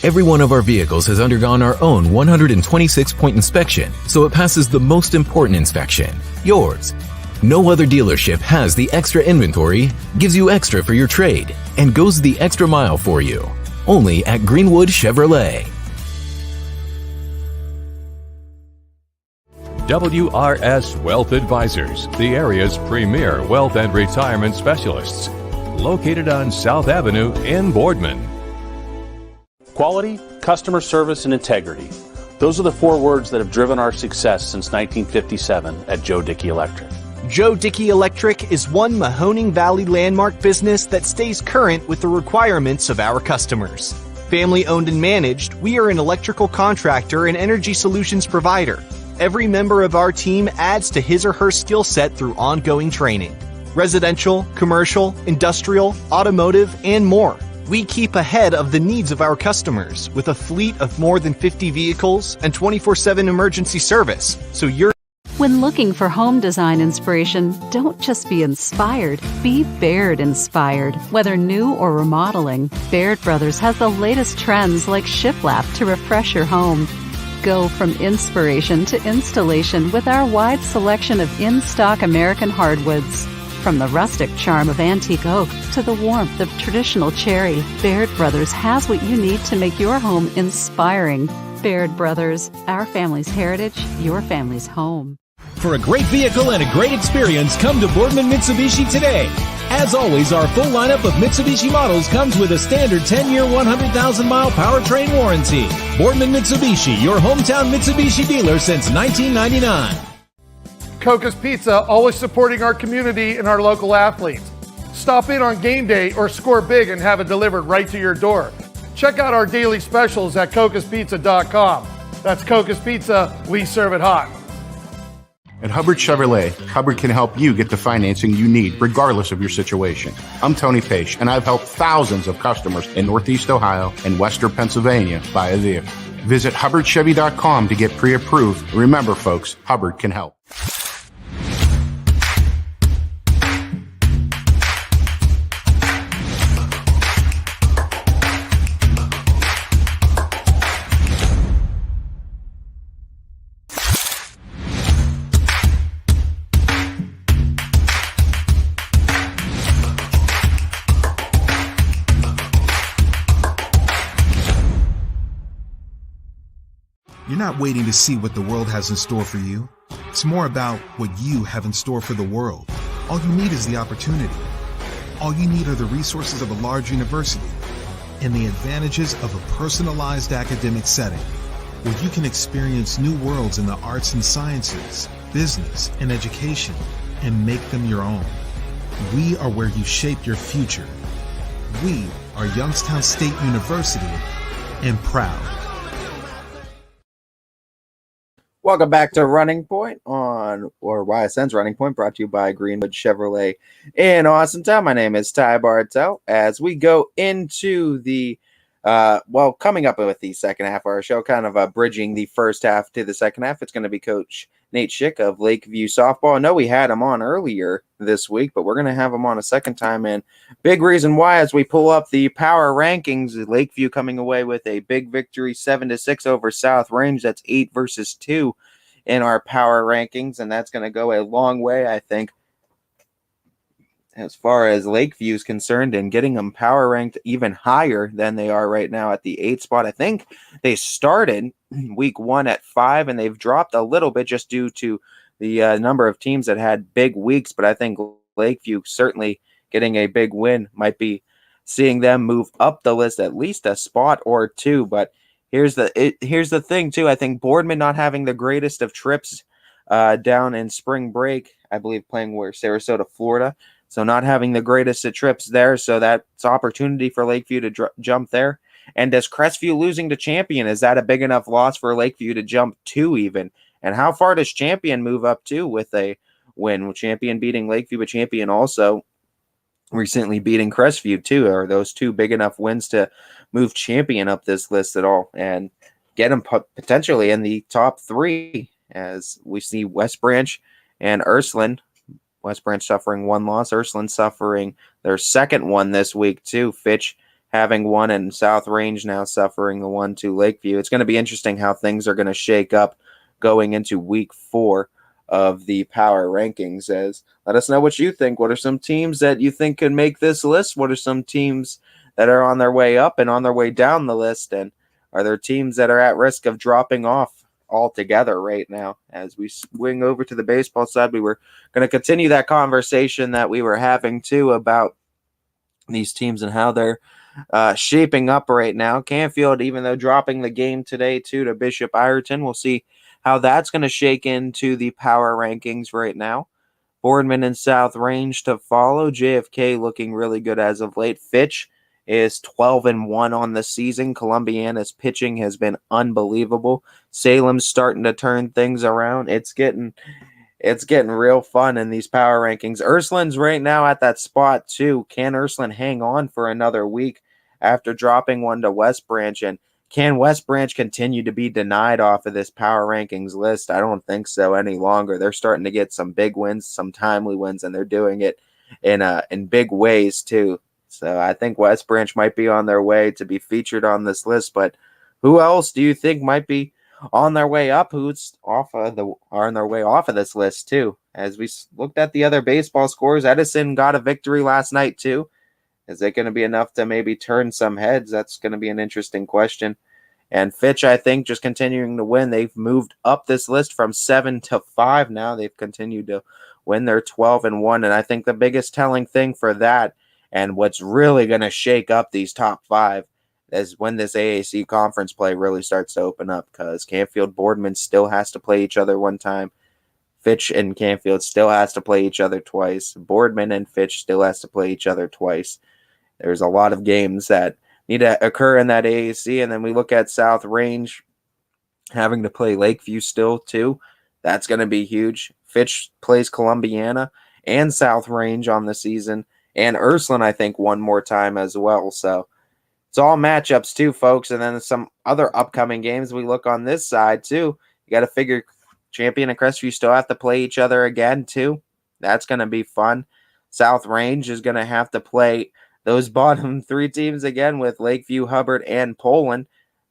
Every one of our vehicles has undergone our own 126-point inspection, so it passes the most important inspection, yours. No other dealership has the extra inventory, gives you extra for your trade, and goes the extra mile for you. Only at Greenwood Chevrolet. WRS Wealth Advisors, the area's premier wealth and retirement specialists. Located on South Avenue in Boardman. Quality, customer service, and integrity. Those are the four words that have driven our success since 1957 at Joe Dickey Electric. Joe Dickey Electric is one Mahoning Valley landmark business that stays current with the requirements of our customers. Family owned and managed, we are an electrical contractor and energy solutions provider. Every member of our team adds to his or her skill set through ongoing training. Residential, commercial, industrial, automotive, and more. We keep ahead of the needs of our customers with a fleet of more than 50 vehicles and 24/7 emergency service. So When looking for home design inspiration, don't just be inspired, be Baird inspired. Whether new or remodeling, Baird Brothers has the latest trends like shiplap to refresh your home. Go from inspiration to installation with our wide selection of in-stock American hardwoods. From the rustic charm of antique oak to the warmth of traditional cherry, Baird Brothers has what you need to make your home inspiring. Baird Brothers, our family's heritage, your family's home. For a great vehicle and a great experience, come to Boardman Mitsubishi today. As always, our full lineup of Mitsubishi models comes with a standard 10-year, 100,000-mile powertrain warranty. Boardman Mitsubishi, your hometown Mitsubishi dealer since 1999. Coca's Pizza, always supporting our community and our local athletes. Stop in on game day or score big and have it delivered right to your door. Check out our daily specials at cocaspizza.com. That's Coca's Pizza, we serve it hot. At Hubbard Chevrolet, Hubbard can help you get the financing you need regardless of your situation. I'm Tony Page, and I've helped thousands of customers in Northeast Ohio and Western Pennsylvania buy a vehicle. Visit HubbardChevy.com to get pre-approved. Remember, folks, Hubbard can help. You're not waiting to see what the world has in store for you. It's more about what you have in store for the world. All you need is the opportunity. All you need are the resources of a large university and the advantages of a personalized academic setting where you can experience new worlds in the arts and sciences, business, and education and make them your own. We are where you shape your future. We are Youngstown State University and proud. Welcome back to Running Point or YSN's Running Point, brought to you by Greenwood Chevrolet in Austintown. My name is Ty Bartel. As we go into the, coming up with the second half of our show, kind of bridging the first half to the second half, it's going to be Coach Nate Schick of Lakeview Softball. I know we had him on earlier this week, but we're going to have him on a second time. And big reason why, as we pull up the power rankings, Lakeview coming away with a big victory, 7-6 over South Range. That's 8 versus 2 in our power rankings, and that's going to go a long way, I think, as far as Lakeview is concerned, and getting them power ranked even higher than they are right now at the 8th spot. I think they started week 1 at 5, and they've dropped a little bit just due to the number of teams that had big weeks, but I think Lakeview certainly getting a big win might be seeing them move up the list at least a spot or two. But here's the thing too. I think Boardman not having the greatest of trips down in spring break, I believe playing Sarasota, Florida. So not having the greatest of trips there. So that's opportunity for Lakeview to jump there. And does Crestview losing to Champion, is that a big enough loss for Lakeview to jump 2 even? And how far does Champion move up to with a win? With Champion beating Lakeview, but Champion also recently beating Crestview too. Are those 2 big enough wins to move Champion up this list at all and get them potentially in the top 3, as we see West Branch and Ursuline? West Branch suffering 1 loss, Ursuline suffering their second one this week too. Fitch having 1, and South Range now suffering the 1 to Lakeview. It's going to be interesting how things are going to shake up going into week 4 of the power rankings. As let us know what you think. What are some teams that you think could make this list? What are some teams that are on their way up and on their way down the list? And are there teams that are at risk of dropping off altogether right now? As we swing over to the baseball side, we were going to continue that conversation that we were having too about these teams and how they're shaping up right now. Canfield, even though dropping the game today too to Bishop Ireton, we'll see how that's going to shake into the power rankings right now. Boardman and South Range to follow. JFK looking really good as of late. Fitch is 12-1 on the season. Columbiana's pitching has been unbelievable. Salem's starting to turn things around. It's getting real fun in these power rankings. Ursuline's right now at that spot too. Can Ursuline hang on for another week after dropping 1 to West Branch? And can West Branch continue to be denied off of this power rankings list? I don't think so any longer. They're starting to get some big wins, some timely wins, and they're doing it in big ways too. So I think West Branch might be on their way to be featured on this list. But who else do you think might be on their way up? Who's are on their way off of this list too? As we looked at the other baseball scores, Edison got a victory last night too. Is it going to be enough to maybe turn some heads? That's going to be an interesting question. And Fitch, I think, just continuing to win. They've moved up this list from 7 to 5 now. They've continued to win. They're 12-1. And I think the biggest telling thing for that, and what's really going to shake up these top 5, is when this AAC conference play really starts to open up, because Canfield Boardman still has to play each other one time. Fitch and Canfield still has to play each other twice. Boardman and Fitch still has to play each other twice. There's a lot of games that need to occur in that AAC. And then we look at South Range having to play Lakeview still too. That's going to be huge. Fitch plays Columbiana and South Range on the season, and Ursuline, I think, one more time as well. So it's all matchups too, folks. And then some other upcoming games we look on this side too. You got to figure Champion and Crestview still have to play each other again too. That's going to be fun. South Range is going to have to play those bottom three teams again with Lakeview, Hubbard, and Poland.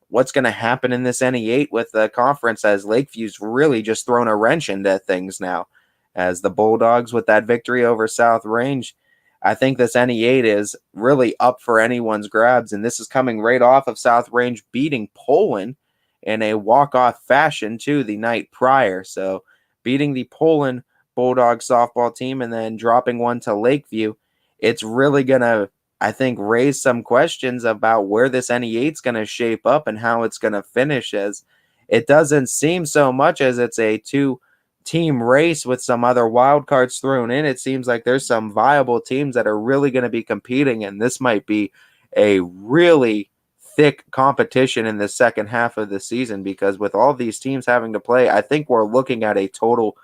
What's going to happen in this NE8 with the conference, as Lakeview's really just thrown a wrench into things now, as the Bulldogs with that victory over South Range. I think this NE8 is really up for anyone's grabs, and this is coming right off of South Range beating Poland in a walk-off fashion too the night prior. So beating the Poland Bulldog softball team and then dropping one to Lakeview, it's really going to, I think, raise some questions about where this NE8 is going to shape up and how it's going to finish, as it doesn't seem so much as it's a two-team race with some other wild cards thrown in. It seems like there's some viable teams that are really going to be competing, and this might be a really thick competition in the second half of the season, because with all these teams having to play, I think we're looking at a total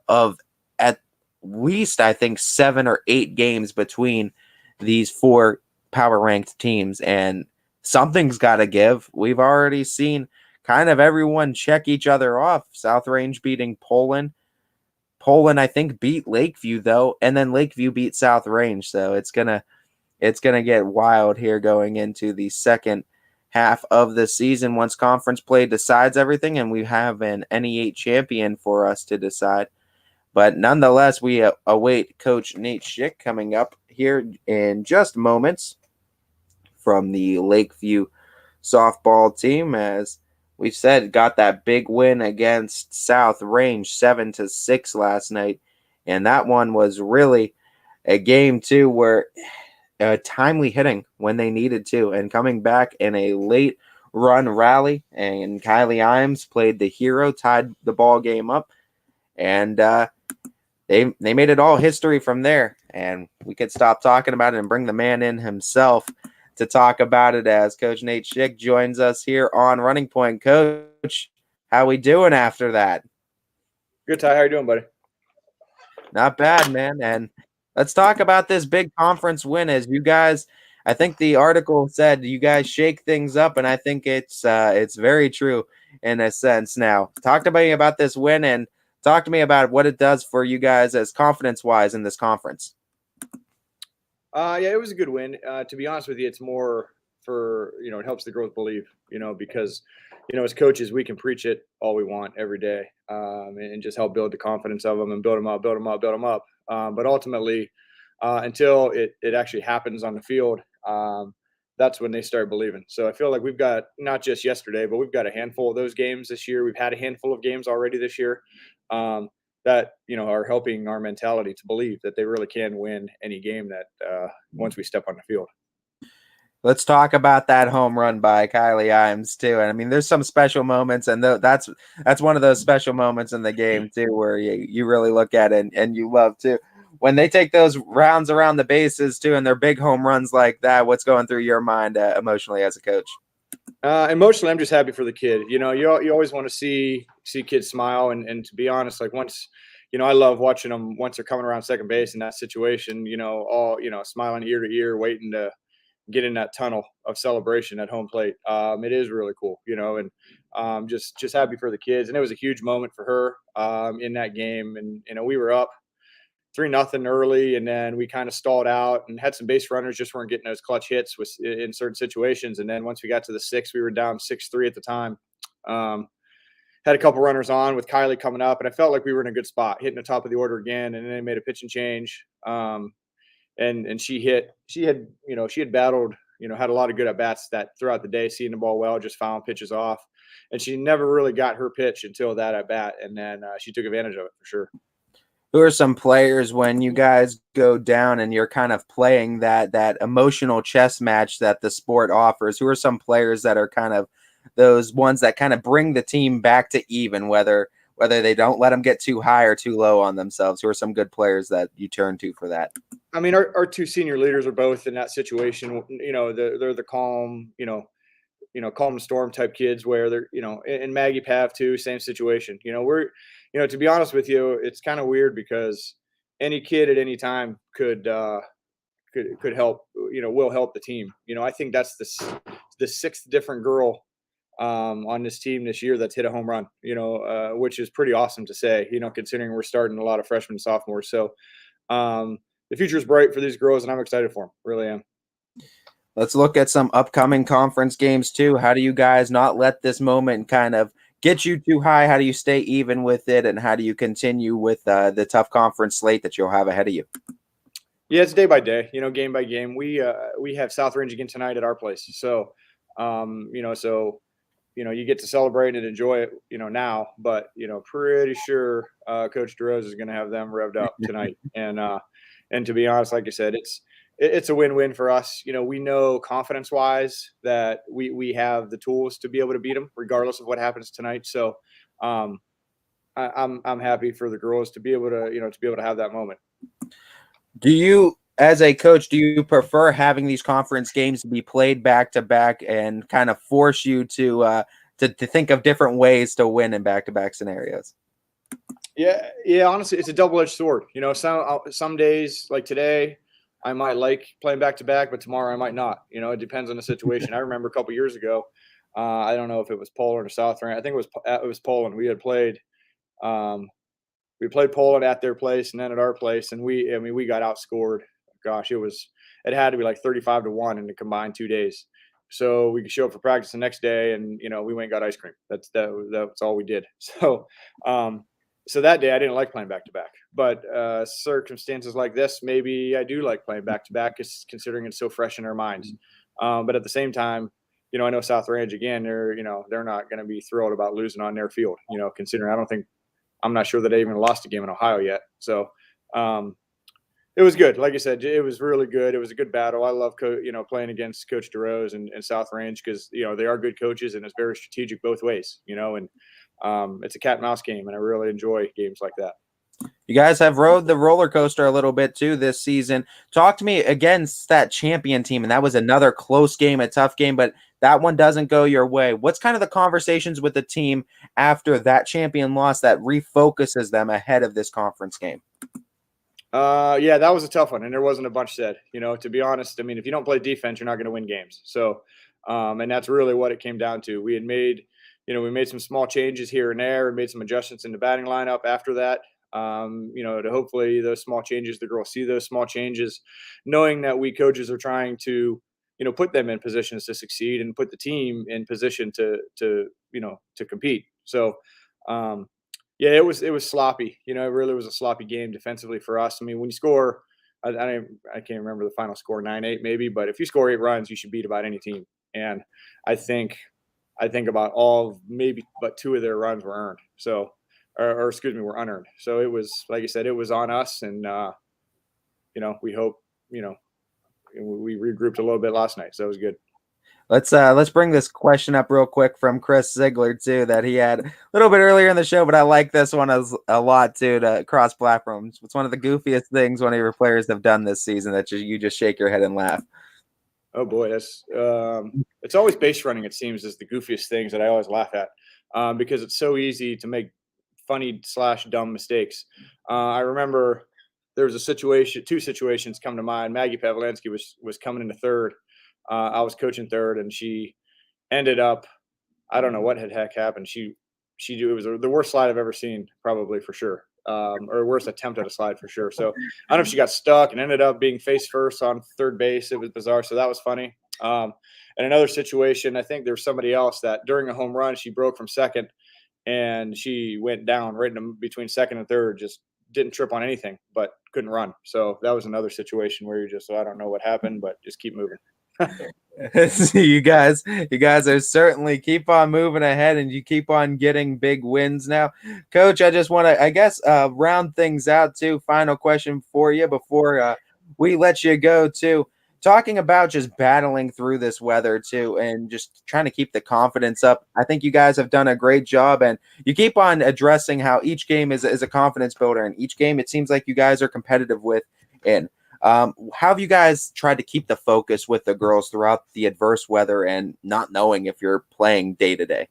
of at least, I think, 7 or 8 games between these 4 power ranked teams, and something's got to give. We've already seen kind of everyone check each other off. South Range beating Poland. Poland, I think, beat Lakeview though, and then Lakeview beat South Range. So it's gonna get wild here going into the second half of the season once conference play decides everything, and we have an NE8 champion for us to decide. But nonetheless, we await Coach Nate Schick coming up here in just moments from the Lakeview softball team. As we've said, got that big win against South Range 7-6 last night. And that one was really a game too where timely hitting when they needed to, and coming back in a late run rally. And Kylie Imes played the hero, tied the ball game up. And they made it all history from there, and we could stop talking about it and bring the man in himself to talk about it, as Coach Nate Schick joins us here on Running Point. Coach, how we doing after that? Good, Ty. How you doing, buddy? Not bad, man. And let's talk about this big conference win. As you guys, I think the article said you guys shake things up, and I think it's very true in a sense. Now, talk to me about this win, and talk to me about what it does for you guys as confidence-wise in this conference. Yeah, it was a good win. To be honest with you, it's more for, it helps the growth believe, because, as coaches, we can preach it all we want every day, and just help build the confidence of them and build them up. But ultimately, until it actually happens on the field, that's when they start believing. So I feel like we've got, not just yesterday, but we've got a handful of those games this year. We've had a handful of games already this year that, are helping our mentality to believe that they really can win any game that once we step on the field. Let's talk about that home run by Kylie Imes too. And I mean, there's some special moments, and that's one of those special moments in the game too, where you really look at it and you love too. When they take those rounds around the bases too, and they're big home runs like that, what's going through your mind emotionally as a coach? Emotionally, I'm just happy for the kid. You always want to see kids smile, and to be honest, like once, I love watching them once they're coming around second base in that situation. All smiling ear to ear, waiting to get in that tunnel of celebration at home plate. It is really cool, and just happy for the kids. And it was a huge moment for her in that game. And we were up 3-0 early, and then we kind of stalled out and had some base runners, just weren't getting those clutch hits in certain situations. And then once we got to the 6th, we were down 6-3 at the time. Had a couple runners on with Kylie coming up, and I felt like we were in a good spot, hitting the top of the order again. And then they made a pitch and change. And she had battled, had a lot of good at bats that throughout the day, seeing the ball well, just fouling pitches off. And she never really got her pitch until that at bat. And then she took advantage of it for sure. Who are some players, when you guys go down and you're kind of playing that emotional chess match that the sport offers, who are some players that are kind of those ones that kind of bring the team back to even, whether whether they don't let them get too high or too low on themselves? Who are some good players that you turn to for that? I mean, our two senior leaders are both in that situation. They're the calm, calm and storm type kids where they're, and Maggie Pav too, same situation. To be honest with you, it's kind of weird because any kid at any time could help, will help the team. I think that's the sixth different girl on this team this year that's hit a home run, which is pretty awesome to say, considering we're starting a lot of freshmen and sophomores. So the future is bright for these girls and I'm excited for them. Really am. Let's look at some upcoming conference games too. How do you guys not let this moment kind of get you too high? How do you stay even with it? And how do you continue with the tough conference slate that you'll have ahead of you? Yeah, it's day by day, game by game. We have South Range again tonight at our place. So, you get to celebrate and enjoy it, now, but, pretty sure Coach DeRose is going to have them revved up tonight. And to be honest, like I said, it's a win-win for us. We know confidence-wise that we have the tools to be able to beat them regardless of what happens tonight. So I'm happy for the girls to be able to have that moment. Do you, as a coach, do you prefer having these conference games to be played back-to-back and kind of force you to think of different ways to win in back-to-back scenarios? Yeah. Honestly, it's a double-edged sword. Some days like today, I might like playing back-to-back, but tomorrow I might not. It depends on the situation. I remember a couple years ago, I don't know if it was Poland or South Range. I think it was Poland. We had played. We played Poland at their place and then at our place, and we got outscored. Gosh, it had to be like 35-1 in the combined 2 days. So we could show up for practice the next day, and we went and got ice cream. That's all we did. So so that day I didn't like playing back-to-back, but circumstances like this, maybe I do like playing back-to-back, considering it's so fresh in our minds. But at the same time, I know South Range again. They're not going to be thrilled about losing on their field. Considering I'm not sure that they even lost a game in Ohio yet. So it was good. Like I said, it was really good. It was a good battle. I love playing against Coach DeRose and South Range because they are good coaches and it's very strategic both ways. And it's a cat and mouse game, and I really enjoy games like that. You guys have rode the roller coaster a little bit too this season. Talk to me against that champion team, and that was another close game, a tough game, but that one doesn't go your way. What's kind of the conversations with the team after that champion loss that refocuses them ahead of this conference game? Yeah, that was a tough one, and there wasn't a bunch said. To be honest, I mean, if you don't play defense, you're not going to win games. So, and that's really what it came down to. We had made, we made some small changes here and there, and made some adjustments in the batting lineup after that. To hopefully those small changes, the girls see those small changes, knowing that we coaches are trying to, put them in positions to succeed and put the team in position to compete. So, yeah, it was sloppy. It really was a sloppy game defensively for us. I mean, when you score, I can't remember the final score, 9-8 maybe, but if you score 8 runs, you should beat about any team. And I think about maybe but 2 of their runs were earned. So, or excuse me, were unearned. So it was, like I said, it was on us, and we hope, we regrouped a little bit last night, so it was good. Let's bring this question up real quick from Chris Ziegler too, that he had a little bit earlier in the show, but I like this one a lot too, to cross platforms. It's one of the goofiest things one of your players have done this season that you just shake your head and laugh. Oh boy, that's it's always base running. It seems is the goofiest things that I always laugh at because it's so easy to make funny / dumb mistakes. I remember there was two situations come to mind. Maggie Pavlansky was coming into third. I was coaching third, and she ended up, I don't know what had heck happened. It was the worst slide I've ever seen, probably for sure, or worst attempt at a slide for sure. So I don't know if she got stuck and ended up being face first on third base. It was bizarre. So that was funny. And another situation, I think there was somebody else that during a home run, she broke from second and she went down right in between second and third, just didn't trip on anything, but couldn't run. So that was another situation where I don't know what happened, but just keep moving. You guys are certainly keep on moving ahead, and you keep on getting big wins now. Coach, I just want to, round things out too. Final question for you before we let you go too. talking about just battling through this weather too, and just trying to keep the confidence up. I think you guys have done a great job, and you keep on addressing how each game is a confidence builder, and each game it seems like you guys are competitive with. And how have you guys tried to keep the focus with the girls throughout the adverse weather and not knowing if you're playing day to day?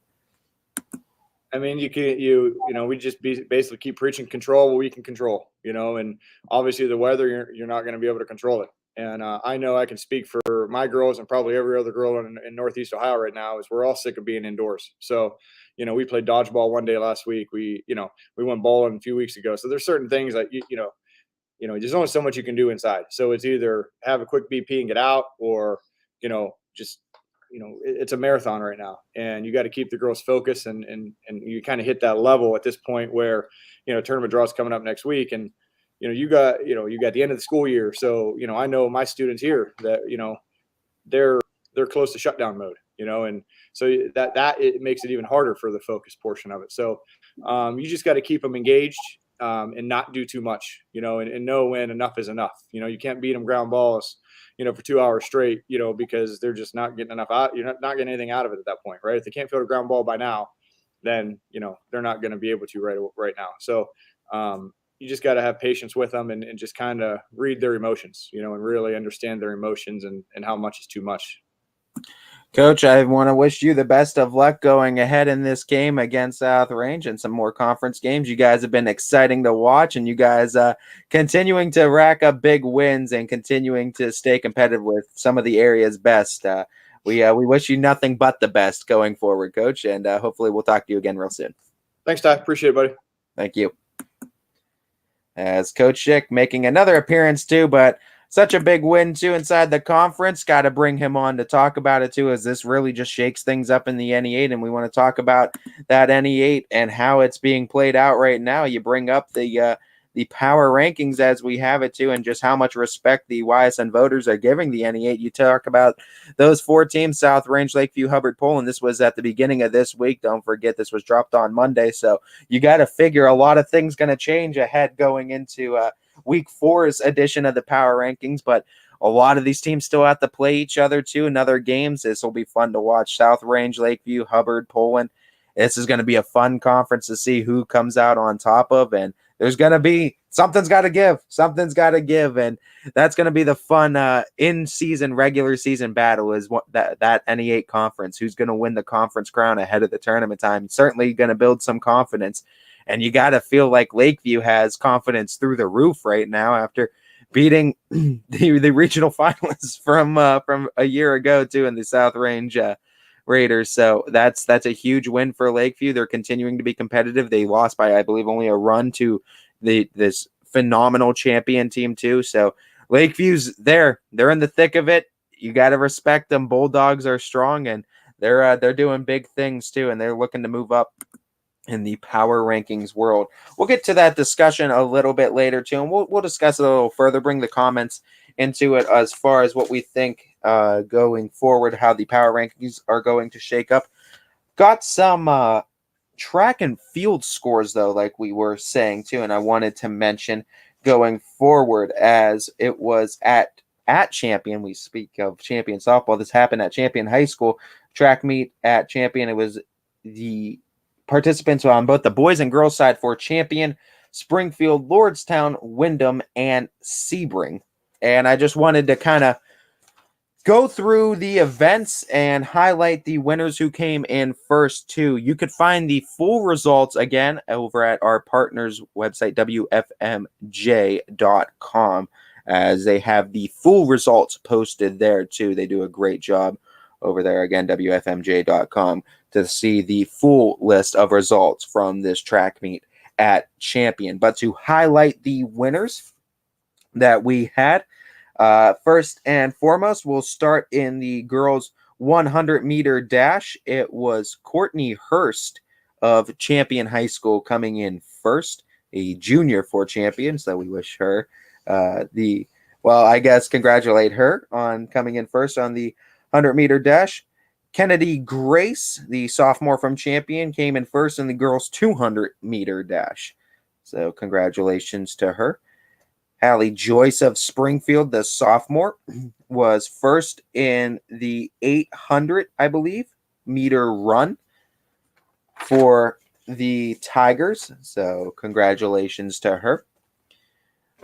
I mean, we just basically keep preaching control what we can control, and obviously the weather, you're not going to be able to control it. And I know I can speak for my girls and probably every other girl in Northeast Ohio right now is we're all sick of being indoors. So, we played dodgeball one day last week. We went bowling a few weeks ago. So there's certain things that, there's only so much you can do inside. So it's either have a quick BP and get out or, it's a marathon right now, and you got to keep the girls focused and you kind of hit that level at this point where, tournament draws coming up next week. And, you got the end of the school year. So, I know my students here that, they're close to shutdown mode, and so that it makes it even harder for the focus portion of it. So you just got to keep them engaged and not do too much, and know when enough is enough. You can't beat them ground balls, for 2 hours straight, because they're just not getting enough out. You're not getting anything out of it at that point, right? If they can't field a ground ball by now, then, they're not going to be able to right now. So you just got to have patience with them and just kind of read their emotions, and really understand their emotions and how much is too much. Coach, I want to wish you the best of luck going ahead in this game against South Range and some more conference games. You guys have been exciting to watch, and you guys continuing to rack up big wins and continuing to stay competitive with some of the area's best. We wish you nothing but the best going forward, Coach, and hopefully we'll talk to you again real soon. Thanks, Ty. Appreciate it, buddy. Thank you. As Coach Schick making another appearance too, but such a big win too inside the conference. Got to bring him on to talk about it too, as this really just shakes things up in the NE8, and we want to talk about that NE8 and how it's being played out right now. You bring up the power rankings as we have it too, and just how much respect the YSN voters are giving the NE8. You talk about those 4 teams: South Range, Lakeview, Hubbard, Poland. This was at the beginning of this week. Don't forget, this was dropped on Monday, so you got to figure a lot of things going to change ahead going into Week 4's edition of the power rankings, but a lot of these teams still have to play each other too in other games. This will be fun to watch. South Range, Lakeview, Hubbard, Poland. This is going to be a fun conference to see who comes out on top of, and there's going to be something's got to give. Something's got to give, and that's going to be the fun in-season, regular season battle is what that NE8 conference. Who's going to win the conference crown ahead of the tournament time? Certainly going to build some confidence. And you got to feel like Lakeview has confidence through the roof right now after beating the regional finalists from a year ago too in the South Range Raiders. So that's a huge win for Lakeview. They're continuing to be competitive. They lost by, I believe, only a run to this phenomenal champion team too. So Lakeview's there. They're in the thick of it. You got to respect them. Bulldogs are strong, and they're doing big things too, and they're looking to move up in the power rankings world. We'll get to that discussion a little bit later too, and we'll discuss it a little further, bring the comments into it as far as what we think going forward, how the power rankings are going to shake up. Got some track and field scores though, like we were saying too, and I wanted to mention going forward as it was at Champion. We speak of Champion softball. This happened at Champion High School track meet at Champion. It was the participants on both the boys and girls side for Champion, Springfield, Lordstown, Windham, and Sebring. And I just wanted to kind of go through the events and highlight the winners who came in first too. You could find the full results again over at our partners website, WFMJ.com, as they have the full results posted there too. They do a great job over there. Again, WFMJ.com to see the full list of results from this track meet at Champion. But to highlight the winners that we had, first and foremost, we'll start in the girls 100-meter dash. It was Courtney Hurst of Champion High School coming in first, a junior for Champion, so we wish her congratulate her on coming in first on the 100-meter dash. Kennedy Grace, the sophomore from Champion, came in first in the girls 200-meter dash. So congratulations to her. Hallie Joyce of Springfield, the sophomore, was first in the 800, I believe, meter run for the Tigers. So congratulations to her.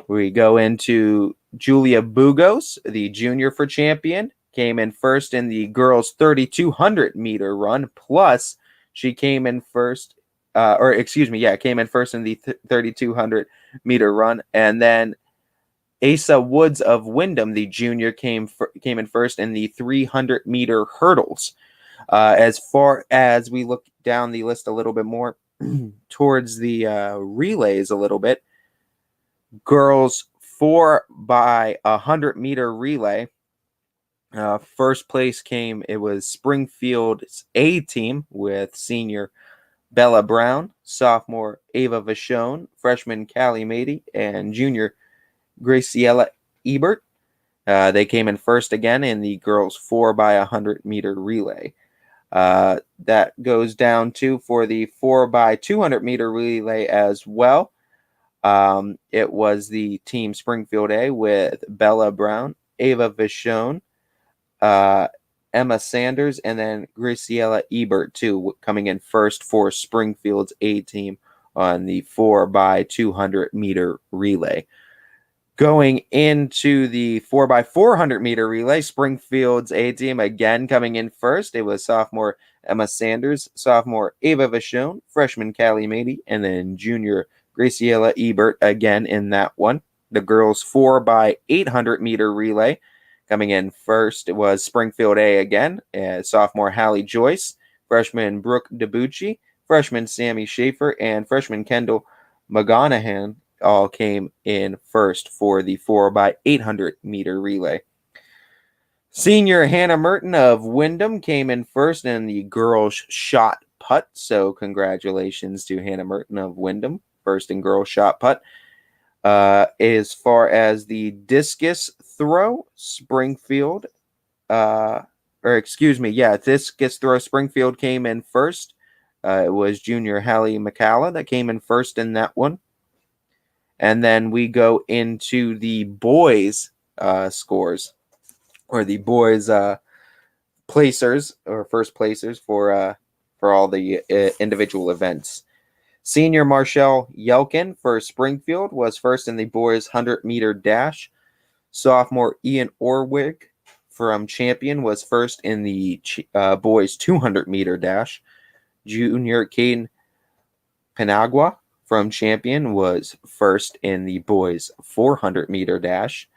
We go into Julia Bugos, the junior for champion, came in first in the girls 3,200 meter run. Plus, she came in first, came in first in the 3,200 meter run. And then Asa Woods of Wyndham, the junior, came in first in the 300 meter hurdles. As far as we look down the list a little bit more towards the relays a little bit, girls 4x100 meter relay. First place it was Springfield's A team with senior Bella Brown, sophomore Ava Vachon, freshman Callie Mady, and junior Graciela Ebert. They came in first again in the girls 4x100 meter relay. That goes down to for the 4x200 meter relay as well. It was the team Springfield A with Bella Brown, Ava Vachon, Emma Sanders, and then Graciela Ebert too, coming in first for Springfield's A team on the 4x200 meter relay. Going into the 4x400 meter relay, Springfield's A team again coming in first. It was sophomore Emma Sanders, sophomore Ava Vachon, freshman Callie Mady, and then junior Graciela Ebert again in that one. The girls 4x800 meter relay coming in first, it was Springfield A again, sophomore Hallie Joyce, freshman Brooke DeBucci, freshman Sammy Schaefer, and freshman Kendall McGonahan all came in first for the 4x800 meter relay. Senior Hannah Merton of Wyndham came in first in the girls shot put. So congratulations to Hannah Merton of Wyndham, first in girls shot put. As far as the discus throw, Springfield, discus throw, Springfield came in first. It was junior Hallie McCalla that came in first in that one. And then we go into the boys' scores, or the boys' placers, or first placers for all the individual events. Senior Marshall Yelkin for Springfield was first in the boys' 100-meter dash. Sophomore Ian Orwig from Champion was first in the boys' 200-meter dash. Junior Caden Panagua from Champion was first in the boys' 400-meter dash.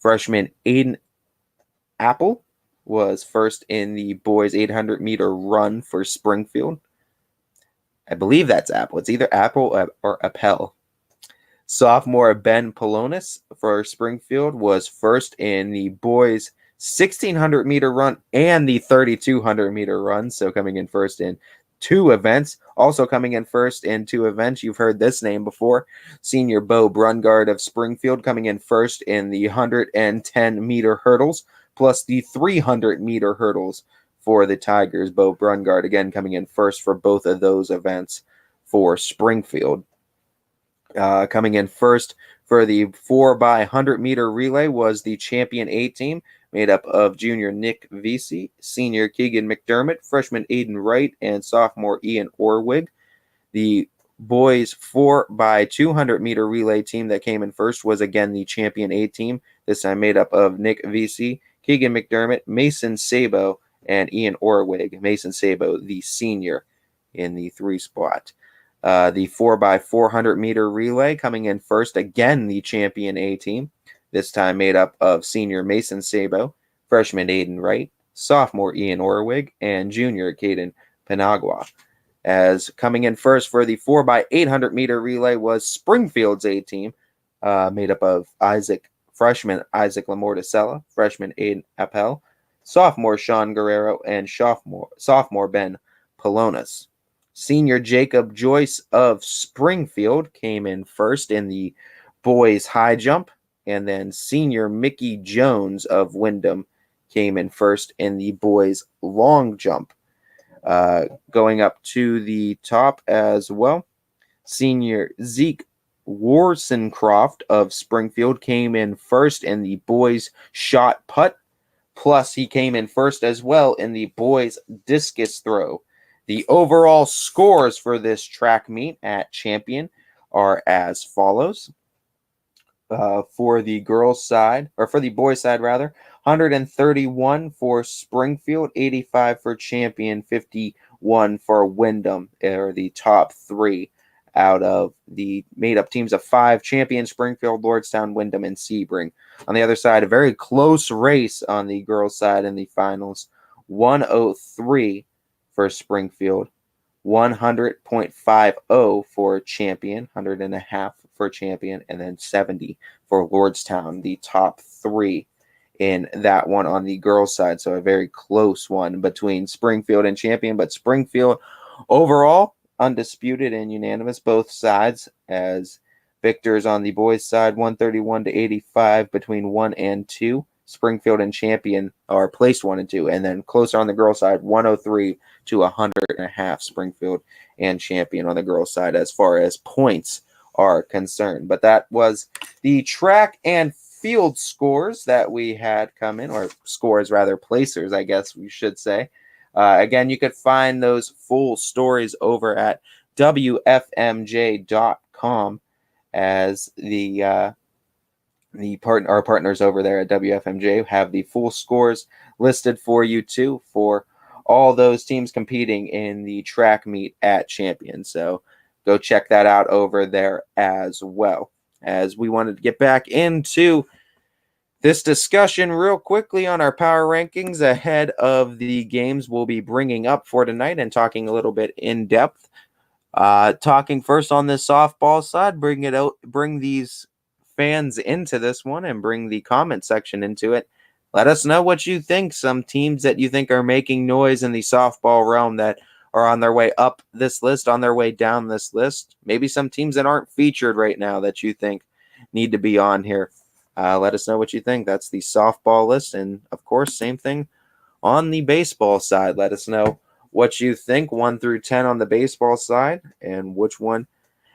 Freshman Aiden Apple was first in the boys' 800-meter run for Springfield. I believe that's Apple. It's either Apple or Appel. Sophomore Ben Polonis for Springfield was first in the boys' 1,600-meter run and the 3,200-meter run, so coming in first in two events. Also coming in first in two events, you've heard this name before, senior Bo Brungard of Springfield coming in first in the 110-meter hurdles, plus the 300-meter hurdles for the Tigers. Bo Brungard again coming in first for both of those events for Springfield. Coming in first for the 4x100-meter relay was the Champion A team, made up of junior Nick Vesey, senior Keegan McDermott, freshman Aiden Wright, and sophomore Ian Orwig. The boys 4x200-meter relay team that came in first was again the Champion A team, this time made up of Nick Vesey, Keegan McDermott, Mason Sabo, and Ian Orwig. Mason Sabo, the senior, in the 3 spot. The 4x400-meter relay coming in first, again the Champion A team, this time made up of senior Mason Sabo, freshman Aiden Wright, sophomore Ian Orwig, and junior Caden Panagua. As coming in first for the 4x800-meter relay was Springfield's A team, made up of freshman Isaac Lamorticella, freshman Aiden Appel, sophomore Sean Guerrero, and sophomore Ben Polonis. Senior Jacob Joyce of Springfield came in first in the boys' high jump, and then senior Mickey Jones of Wyndham came in first in the boys' long jump. Going up to the top as well, senior Zeke Warsencroft of Springfield came in first in the boys shot put. Plus, he came in first as well in the boys discus throw. The overall scores for this track meet at Champion are as follows. For the girls' side, or for the boys' side rather, 131 for Springfield, 85 for Champion, 51 for Wyndham are the top three out of the made-up teams of 5: Champion, Springfield, Lordstown, Wyndham, and Sebring. On the other side, a very close race on the girls' side in the finals. 103 for Springfield, 100.50 for Champion, 100.5 for Champion, and then 70 for Lordstown, the top three in that one on the girls' side. So a very close one between Springfield and Champion, but Springfield overall undisputed and unanimous, both sides, as victors on the boys' side, 131 to 85 between 1 and 2. Springfield and Champion are placed 1 and 2, and then closer on the girls' side, 103 to 100.5 Springfield and Champion on the girls' side as far as points are concerned. But that was the track and field scores that we had come in, or scores rather, placers, I guess we should say. Again, you could find those full stories over at WFMJ.com as our partners over there at WFMJ have the full scores listed for you too for all those teams competing in the track meet at Champion. So go check that out over there as well. As we wanted to get back into this discussion real quickly on our power rankings ahead of the games we'll be bringing up for tonight and talking a little bit in depth. Talking first on the softball side, bring these fans into this one and bring the comment section into it. Let us know what you think. Some teams that you think are making noise in the softball realm that are on their way up this list, on their way down this list. Maybe some teams that aren't featured right now that you think need to be on here. Let us know what you think. That's the softball list. And, of course, same thing on the baseball side. Let us know what you think, 1 through 10 on the baseball side, and which one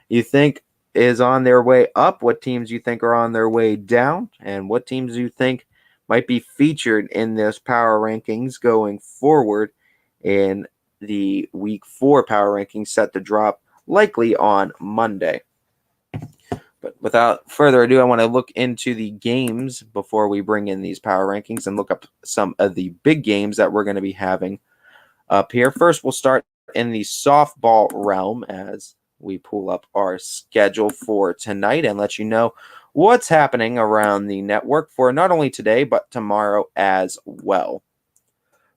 you think is on their way up, what teams you think are on their way down, and what teams you think might be featured in this power rankings going forward in the Week 4 power rankings set to drop likely on Monday. But without further ado, I want to look into the games before we bring in these power rankings and look up some of the big games that we're going to be having up here. First, we'll start in the softball realm as we pull up our schedule for tonight and let you know what's happening around the network for not only today, but tomorrow as well.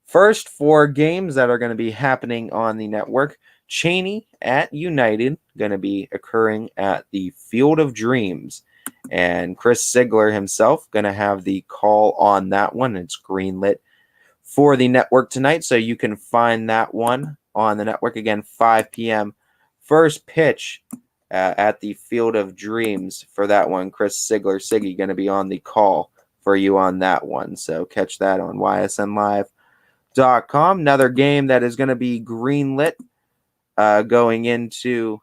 First, 4 games that are going to be happening on the network. Cheney at United, going to be occurring at the Field of Dreams. And Chris Sigler himself going to have the call on that one. It's greenlit for the network tonight, so you can find that one on the network. Again, 5 p.m. First pitch at the Field of Dreams for that one. Chris Sigler, Siggy, going to be on the call for you on that one. So catch that on ysnlive.com. Another game that is going to be greenlit going into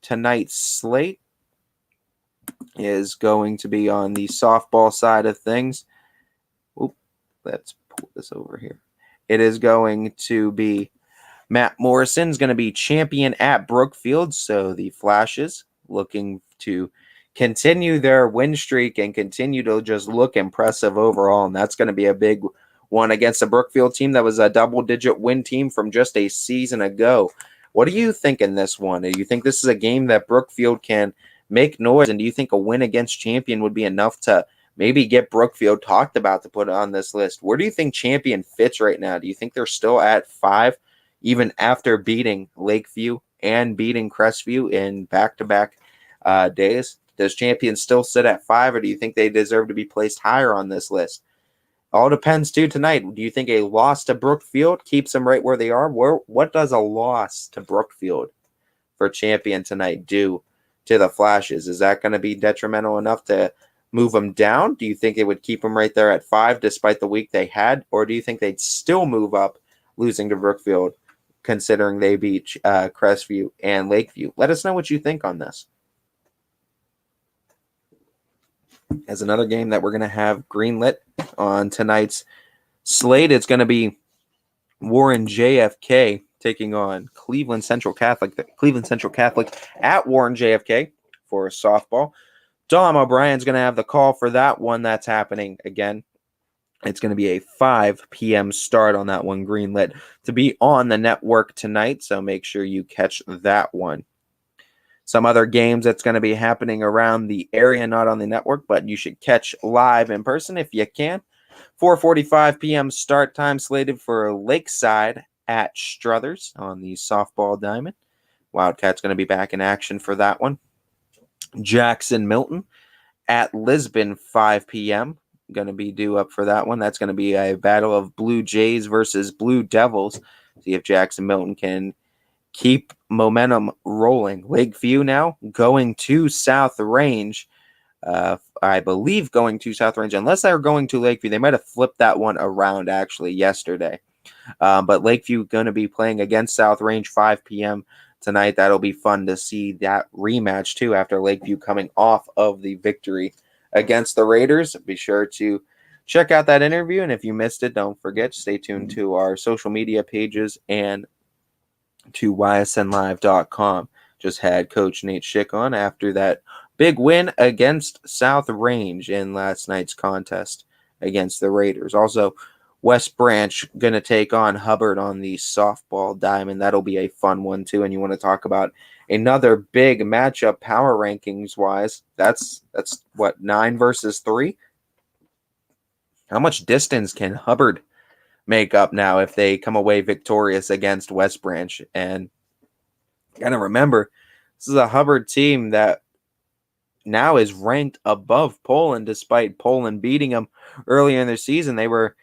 tonight's slate is going to be on the softball side of things. Oop, let's pull this over here. It is going to be Matt Morrison's going to be Champion at Brookfield. So the Flashes looking to continue their win streak and continue to just look impressive overall. And that's going to be a big one against a Brookfield team that was a double-digit win team from just a season ago. What do you think in this one? Do you think this is a game that Brookfield can make noise? And do you think a win against Champion would be enough to maybe get Brookfield talked about to put on this list? Where do you think Champion fits right now? Do you think they're still at 5, even after beating Lakeview and beating Crestview in back-to-back days? Does Champion still sit at 5, or do you think they deserve to be placed higher on this list? All depends, too, tonight. Do you think a loss to Brookfield keeps them right where they are? What does a loss to Brookfield for Champion tonight do to the Flashes? Is that going to be detrimental enough to move them down? Do you think it would keep them right there at 5 despite the week they had? Or do you think they'd still move up losing to Brookfield considering they beat Crestview and Lakeview? Let us know what you think on this. As another game that we're going to have greenlit on tonight's slate, it's going to be Warren JFK taking on Cleveland Central Catholic. Cleveland Central Catholic at Warren JFK for softball. Dom O'Brien's going to have the call for that one. That's happening again. It's going to be a 5 p.m. start on that one, greenlit to be on the network tonight, so make sure you catch that one. Some other games that's going to be happening around the area, not on the network, but you should catch live in person if you can. 4:45 p.m. start time slated for Lakeside at Struthers on the softball diamond. Wildcats going to be back in action for that one. Jackson Milton at Lisbon, 5 p.m. Going to be due up for that one. That's going to be a battle of Blue Jays versus Blue Devils. See if Jackson Milton can keep momentum rolling. Lakeview now going to South Range. I believe going to South Range, unless they were going to Lakeview. They might have flipped that one around actually yesterday. But Lakeview going to be playing against South Range 5 p.m. tonight. That'll be fun to see that rematch too after Lakeview coming off of the victory against the Raiders. Be sure to check out that interview, and if you missed it, don't forget, stay tuned to our social media pages and to ysnlive.com. Just had Coach Nate Schick on after that big win against South Range in last night's contest against the Raiders. Also, West Branch going to take on Hubbard on the softball diamond. That'll be a fun one too. And you want to talk about another big matchup power rankings wise. That's what, 9 versus 3? How much distance can Hubbard make up now if they come away victorious against West Branch? And gotta remember, this is a Hubbard team that now is ranked above Poland, despite Poland beating them earlier in their season. They were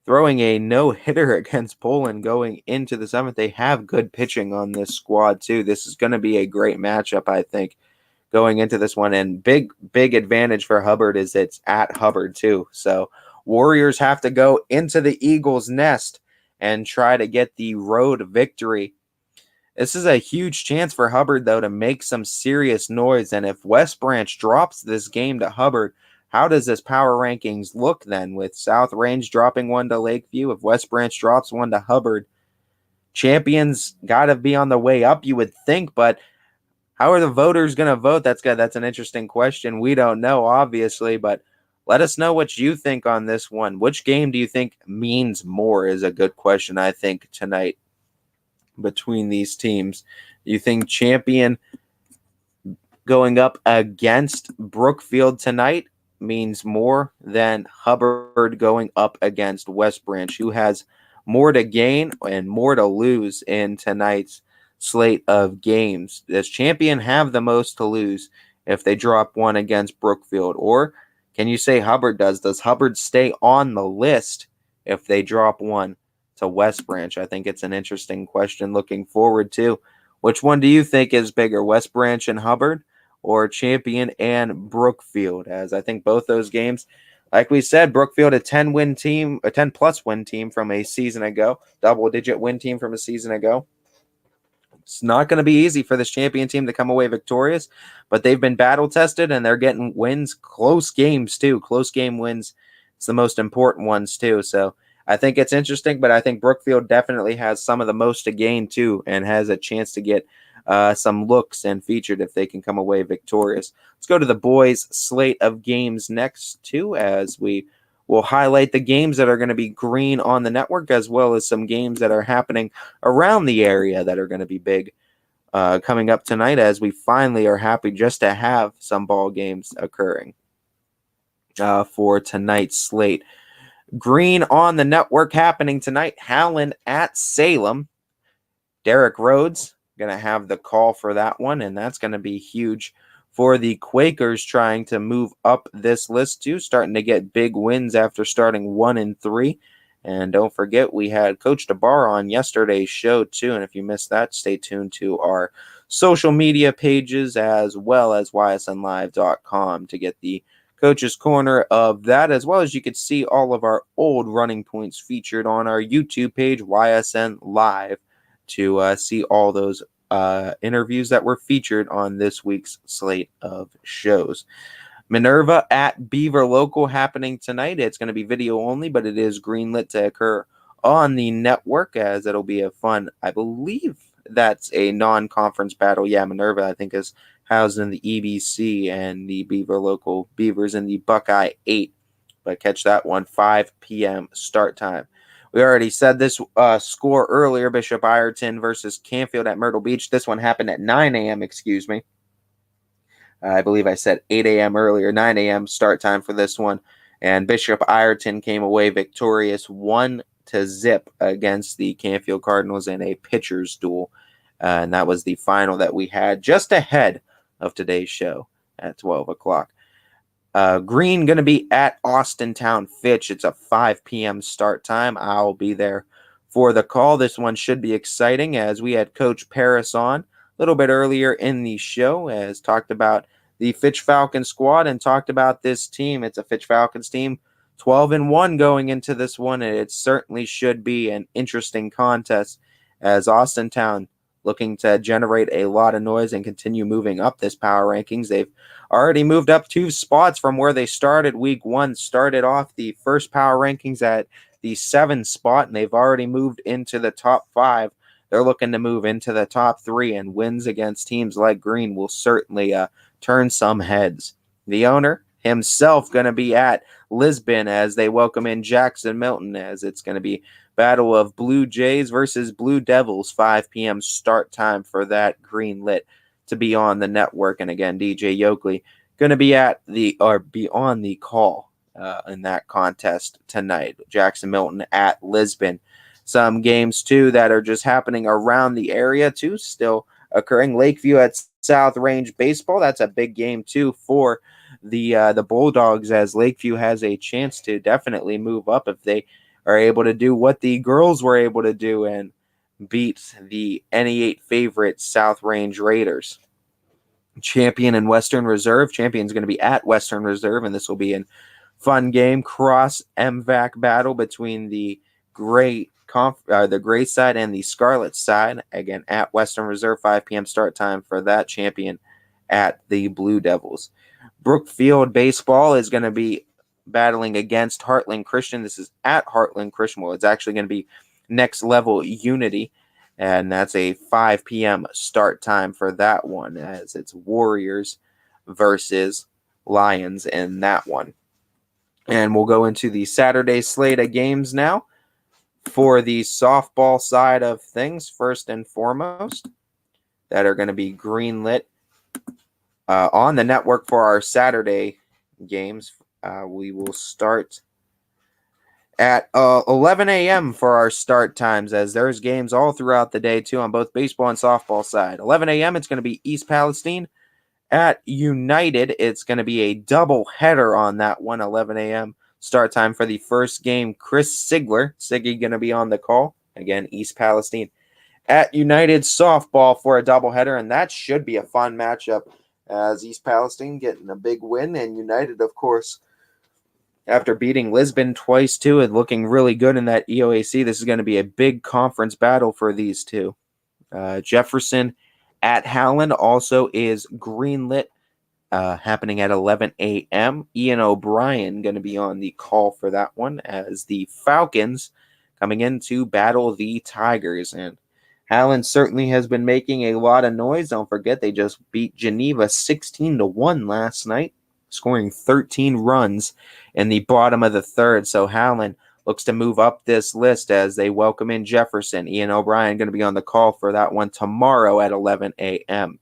throwing a no-hitter against Poland going into the 7th. They have good pitching on this squad too. This is going to be a great matchup, I think, going into this one. And big advantage for Hubbard is it's at Hubbard too. So Warriors have to go into the Eagles' nest and try to get the road victory. This is a huge chance for Hubbard, though, to make some serious noise. And if West Branch drops this game to Hubbard, how does this power rankings look then, with South Range dropping one to Lakeview? If West Branch drops one to Hubbard, champions got to be on the way up, you would think. But how are the voters going to vote? That's an interesting question. We don't know, obviously, but let us know what you think on this one. Which game do you think means more is a good question, I think, tonight between these teams. Do you think champion going up against Brookfield tonight means more than Hubbard going up against West Branch, who has more to gain and more to lose in tonight's slate of games? Does champion have the most to lose if they drop one against Brookfield? Or can you say Hubbard does? Does Hubbard stay on the list if they drop one to West Branch? I think it's an interesting question looking forward to. Which one do you think is bigger, West Branch and Hubbard, or champion and Brookfield? As I think both those games, like we said, Brookfield a 10-win team, a 10-plus win team from a season ago, double-digit win team from a season ago. It's not going to be easy for this champion team to come away victorious, but they've been battle-tested, and they're getting wins, close games too, close game wins. It's the most important ones too, so I think it's interesting, but I think Brookfield definitely has some of the most to gain too, and has a chance to get some looks and featured if they can come away victorious. Let's go to the boys' slate of games next too, as we will highlight the games that are going to be green on the network, as well as some games that are happening around the area that are going to be big coming up tonight, as we finally are happy just to have some ball games occurring for tonight's slate. Green on the network happening tonight. Howland at Salem. Derek Rhodes going to have the call for that one, and that's going to be huge for the Quakers trying to move up this list too, starting to get big wins after starting 1-3. And don't forget, we had Coach DeBar on yesterday's show too, and if you missed that, stay tuned to our social media pages as well as ysnlive.com to get the Coach's Corner of that, as well as you could see all of our old running points featured on our YouTube page, YSN Live, to see all those interviews that were featured on this week's slate of shows. Minerva at Beaver Local happening tonight. It's going to be video only, but it is greenlit to occur on the network, as it'll be a fun, I believe that's a non-conference battle. Yeah, Minerva, I think, is housed in the EBC, and the Beaver Local Beavers in the Buckeye 8. But catch that one, 5 p.m. start time. We already said this score earlier, Bishop Ireton versus Canfield at Myrtle Beach. This one happened at 9 a.m., excuse me. I believe I said 8 a.m. earlier, 9 a.m. start time for this one. And Bishop Ireton came away victorious 1-0 against the Canfield Cardinals in a pitcher's duel. And that was the final that we had just ahead of today's show at 12 o'clock. Green going to be at Austintown Fitch. It's a 5 p.m. start time. I'll be there for the call. This one should be exciting, as we had Coach Paris on a little bit earlier in the show, as talked about the Fitch Falcons squad and talked about this team. It's a Fitch Falcons team, 12-1 going into this one, and it certainly should be an interesting contest, as Austintown looking to generate a lot of noise and continue moving up this power rankings. They've already moved up 2 spots from where they started week 1, started off the first power rankings at the 7th spot, and they've already moved into the top 5. They're looking to move into the top 3, and wins against teams like Green will certainly turn some heads. The owner himself going to be at Lisbon as they welcome in Jackson Milton, as it's going to be battle of Blue Jays versus Blue Devils, 5 p.m. start time for that, green lit to be on the network. And again, DJ Yoakley going to be be on the call in that contest tonight. Jackson Milton at Lisbon. Some games too that are just happening around the area too, still occurring. Lakeview at South Range Baseball. That's a big game too for the Bulldogs, as Lakeview has a chance to definitely move up if they are able to do what the girls were able to do and beat the NE8 favorite South Range Raiders. Champion and Western Reserve. Champion's going to be at Western Reserve, and this will be a fun game. Cross MVAC battle between the gray side and the scarlet side. Again, at Western Reserve, 5 p.m. start time for that. Champion at the Blue Devils. Brookfield Baseball is going to be battling against Heartland Christian. This is at Heartland Christian. Well, it's actually going to be Next Level Unity, and that's a 5 p.m. start time for that one, as it's Warriors versus Lions in that one. And we'll go into the Saturday slate of games now. For the softball side of things, first and foremost, that are going to be greenlit on the network for our Saturday games. We will start at 11 a.m. for our start times, as there's games all throughout the day too on both baseball and softball side. 11 a.m. it's going to be East Palestine at United. It's going to be a double header on that one. 11 a.m. start time for the first game. Chris Siggy going to be on the call. Again, East Palestine at United softball for a doubleheader, and that should be a fun matchup, as East Palestine getting a big win, and United, of course, after beating Lisbon twice too and looking really good in that EOAC. This is going to be a big conference battle for these two. Jefferson at Howland also is greenlit, happening at 11 a.m. Ian O'Brien going to be on the call for that one, as the Falcons coming in to battle the Tigers. And Howland certainly has been making a lot of noise. Don't forget, they just beat Geneva 16-1 last night, scoring 13 runs in the bottom of the third. So Howland looks to move up this list as they welcome in Jefferson. Ian O'Brien going to be on the call for that one tomorrow at 11 a.m.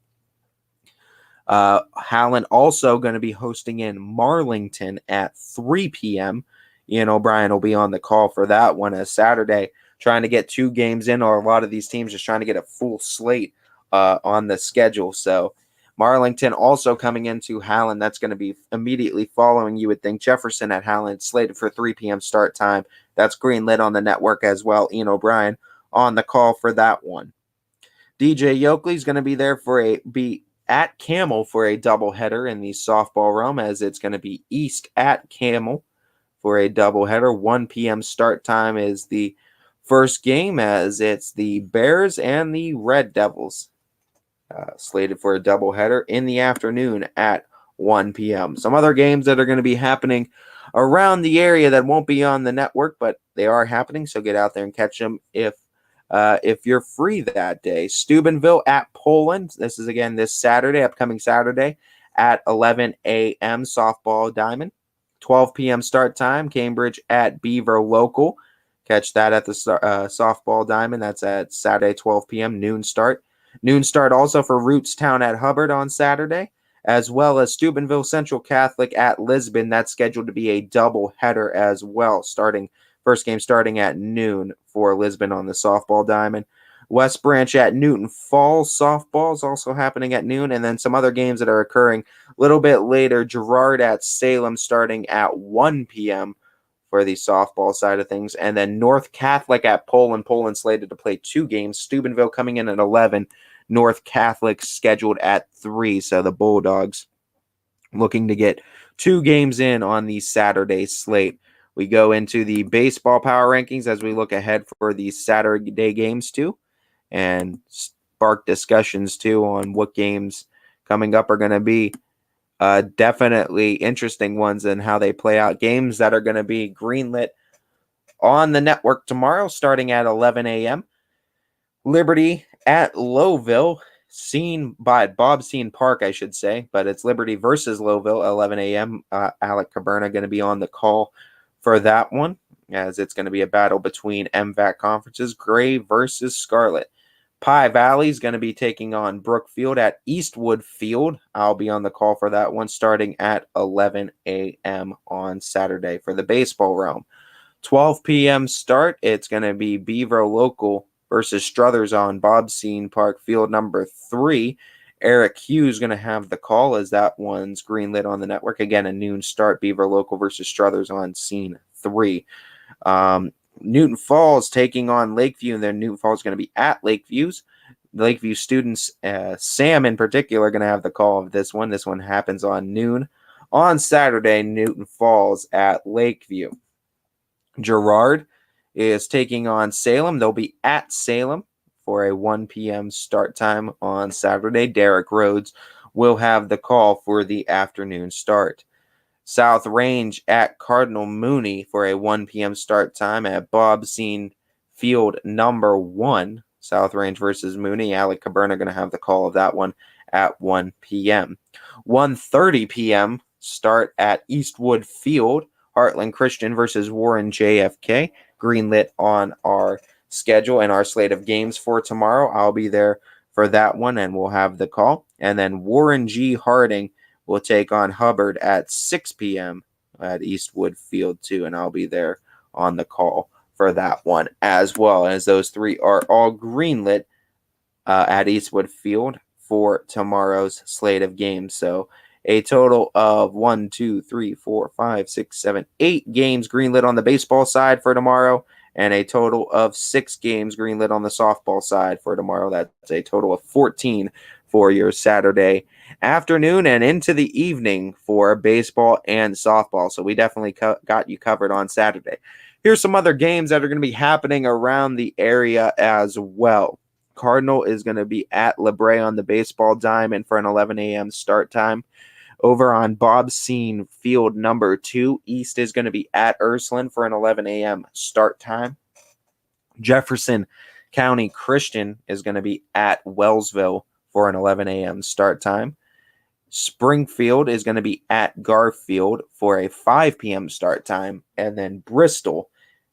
Howland also going to be hosting in Marlington at 3 p.m. Ian O'Brien will be on the call for that one, as Saturday trying to get 2 games in, or a lot of these teams just trying to get a full slate on the schedule. So Marlington also coming into Howland. That's going to be immediately following, you would think, Jefferson at Howland, slated for 3 p.m. start time. That's greenlit on the network as well. Ian O'Brien on the call for that one. DJ Yoakley is going to be there be at Camel for a doubleheader in the softball realm, as it's going to be East at Camel for a doubleheader. 1 p.m. start time is the first game, as it's the Bears and the Red Devils. Slated for a doubleheader in the afternoon at 1 p.m. Some other games that are going to be happening around the area that won't be on the network, but they are happening, so get out there and catch them if you're free that day. Steubenville at Poland. This is again this Saturday, upcoming Saturday at 11 a.m. softball diamond. 12 p.m. start time. Cambridge at Beaver Local. Catch that at the softball diamond. That's at Saturday, 12 p.m. noon start. Noon start also for Rootstown at Hubbard on Saturday, as well as Steubenville Central Catholic at Lisbon. That's scheduled to be a double header as well. First game starting at noon for Lisbon on the softball diamond. West Branch at Newton Falls softball is also happening at noon, and then some other games that are occurring a little bit later. Girard at Salem starting at 1 p.m. for the softball side of things, and then North Catholic at Poland. Poland slated to play 2 games. Steubenville coming in at 11. North Catholic scheduled at 3. So the Bulldogs looking to get 2 games in on the Saturday slate. We go into the baseball power rankings as we look ahead for the Saturday games too, and spark discussions too on what games coming up are going to be definitely interesting ones and how they play out. Games that are going to be greenlit on the network tomorrow starting at 11 a.m. Liberty at Lowville, seen by Bob Scene Park, I should say, but it's Liberty versus Lowville, 11 a.m. Alec Caberna going to be on the call for that one, as it's going to be a battle between MVAC conferences, Gray versus Scarlet. Pie Valley is going to be taking on Brookfield at Eastwood Field. I'll be on the call for that one starting at 11 a.m. on Saturday for the baseball realm. 12 p.m. start, it's going to be Beaver Local versus Struthers on Bob Scene Park Field number 3. Eric Hughes going to have the call as that one's greenlit on the network. Again, a noon start, Beaver Local versus Struthers on Scene 3. Newton Falls taking on Lakeview, and then Newton Falls is going to be at Lakeview's. Lakeview students, Sam in particular, going to have the call of this one. This one happens on noon on Saturday, Newton Falls at Lakeview. Girard is taking on Salem. They'll be at Salem for a 1 p.m. start time on Saturday. Derek Rhodes will have the call for the afternoon start. South Range at Cardinal Mooney for a 1 p.m. start time at Bob Scene Field number 1. South Range versus Mooney. Alec Caberna going to have the call of that one at 1 p.m. 1:30 p.m. start at Eastwood Field. Heartland Christian versus Warren JFK. Greenlit on our schedule and our slate of games for tomorrow. I'll be there for that one, and we'll have the call. And then Warren G. Harding will take on Hubbard at 6 p.m. at Eastwood Field too, and I'll be there on the call for that one as well, as those 3 are all greenlit at Eastwood Field for tomorrow's slate of games. So a total of 1, 2, 3, 4, 5, 6, 7, 8 games greenlit on the baseball side for tomorrow, and a total of 6 games greenlit on the softball side for tomorrow. That's a total of 14 for your Saturday afternoon and into the evening for baseball and softball. So we definitely got you covered on Saturday. Here's some other games that are going to be happening around the area as well. Cardinal is going to be at LeBray on the baseball diamond for an 11 a.m. start time. Over on Bob Scene Field number 2, East is going to be at Ursuline for an 11 a.m. start time. Jefferson County Christian is going to be at Wellsville for an 11 a.m. start time. Springfield is going to be at Garfield for a 5 p.m. start time. And then Bristol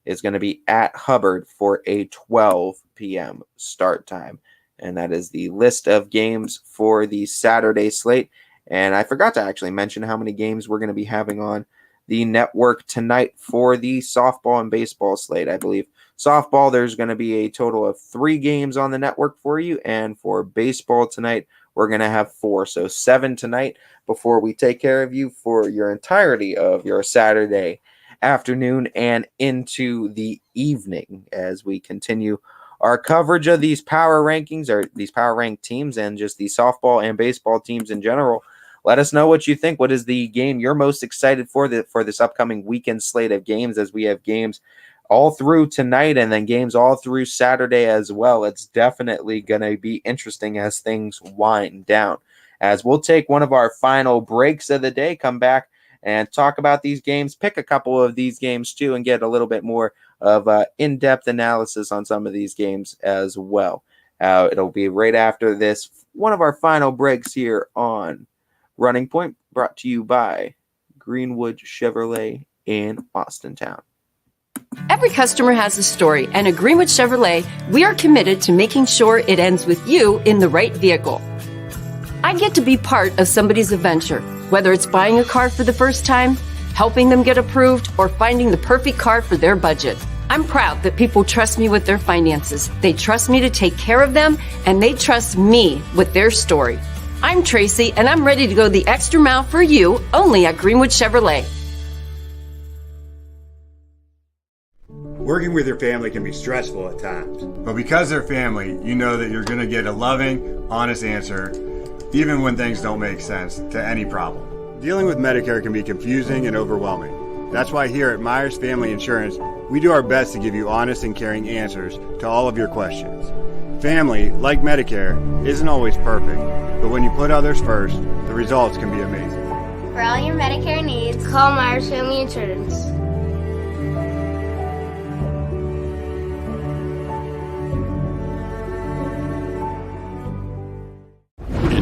is going to be at Hubbard for a 12 p.m. start time. And that is the list of games for the Saturday slate. And I forgot to actually mention how many games we're going to be having on the network tonight for the softball and baseball slate. I believe softball, there's going to be a total of 3 games on the network for you. And for baseball tonight, we're going to have 4. So 7 tonight before we take care of you for your entirety of your Saturday afternoon and into the evening as we continue our coverage of these power rankings, or these power ranked teams, and just the softball and baseball teams in general. Let us know what you think. What is the game you're most excited for this upcoming weekend slate of games, as we have games all through tonight and then games all through Saturday as well. It's definitely going to be interesting as things wind down. as we'll take one of our final breaks of the day, come back and talk about these games, pick a couple of these games too, and get a little bit more of in-depth analysis on some of these games as well. It'll be right after this, one of our final breaks here on Running Point, brought to you by Greenwood Chevrolet in Austintown. Every customer has a story, and at Greenwood Chevrolet, we are committed to making sure it ends with you in the right vehicle. I get to be part of somebody's adventure, whether it's buying a car for the first time, helping them get approved, or finding the perfect car for their budget. I'm proud that people trust me with their finances. They trust me to take care of them, and they trust me with their story. I'm Tracy, and I'm ready to go the extra mile for you, only at Greenwood Chevrolet. Working with your family can be stressful at times, but because they're family, you know that you're going to get a loving, honest answer, even when things don't make sense, to any problem. Dealing with Medicare can be confusing and overwhelming. That's why here at Myers Family Insurance, we do our best to give you honest and caring answers to all of your questions. Family, like Medicare, isn't always perfect, but when you put others first, the results can be amazing. For all your Medicare needs, call Myers Family Insurance.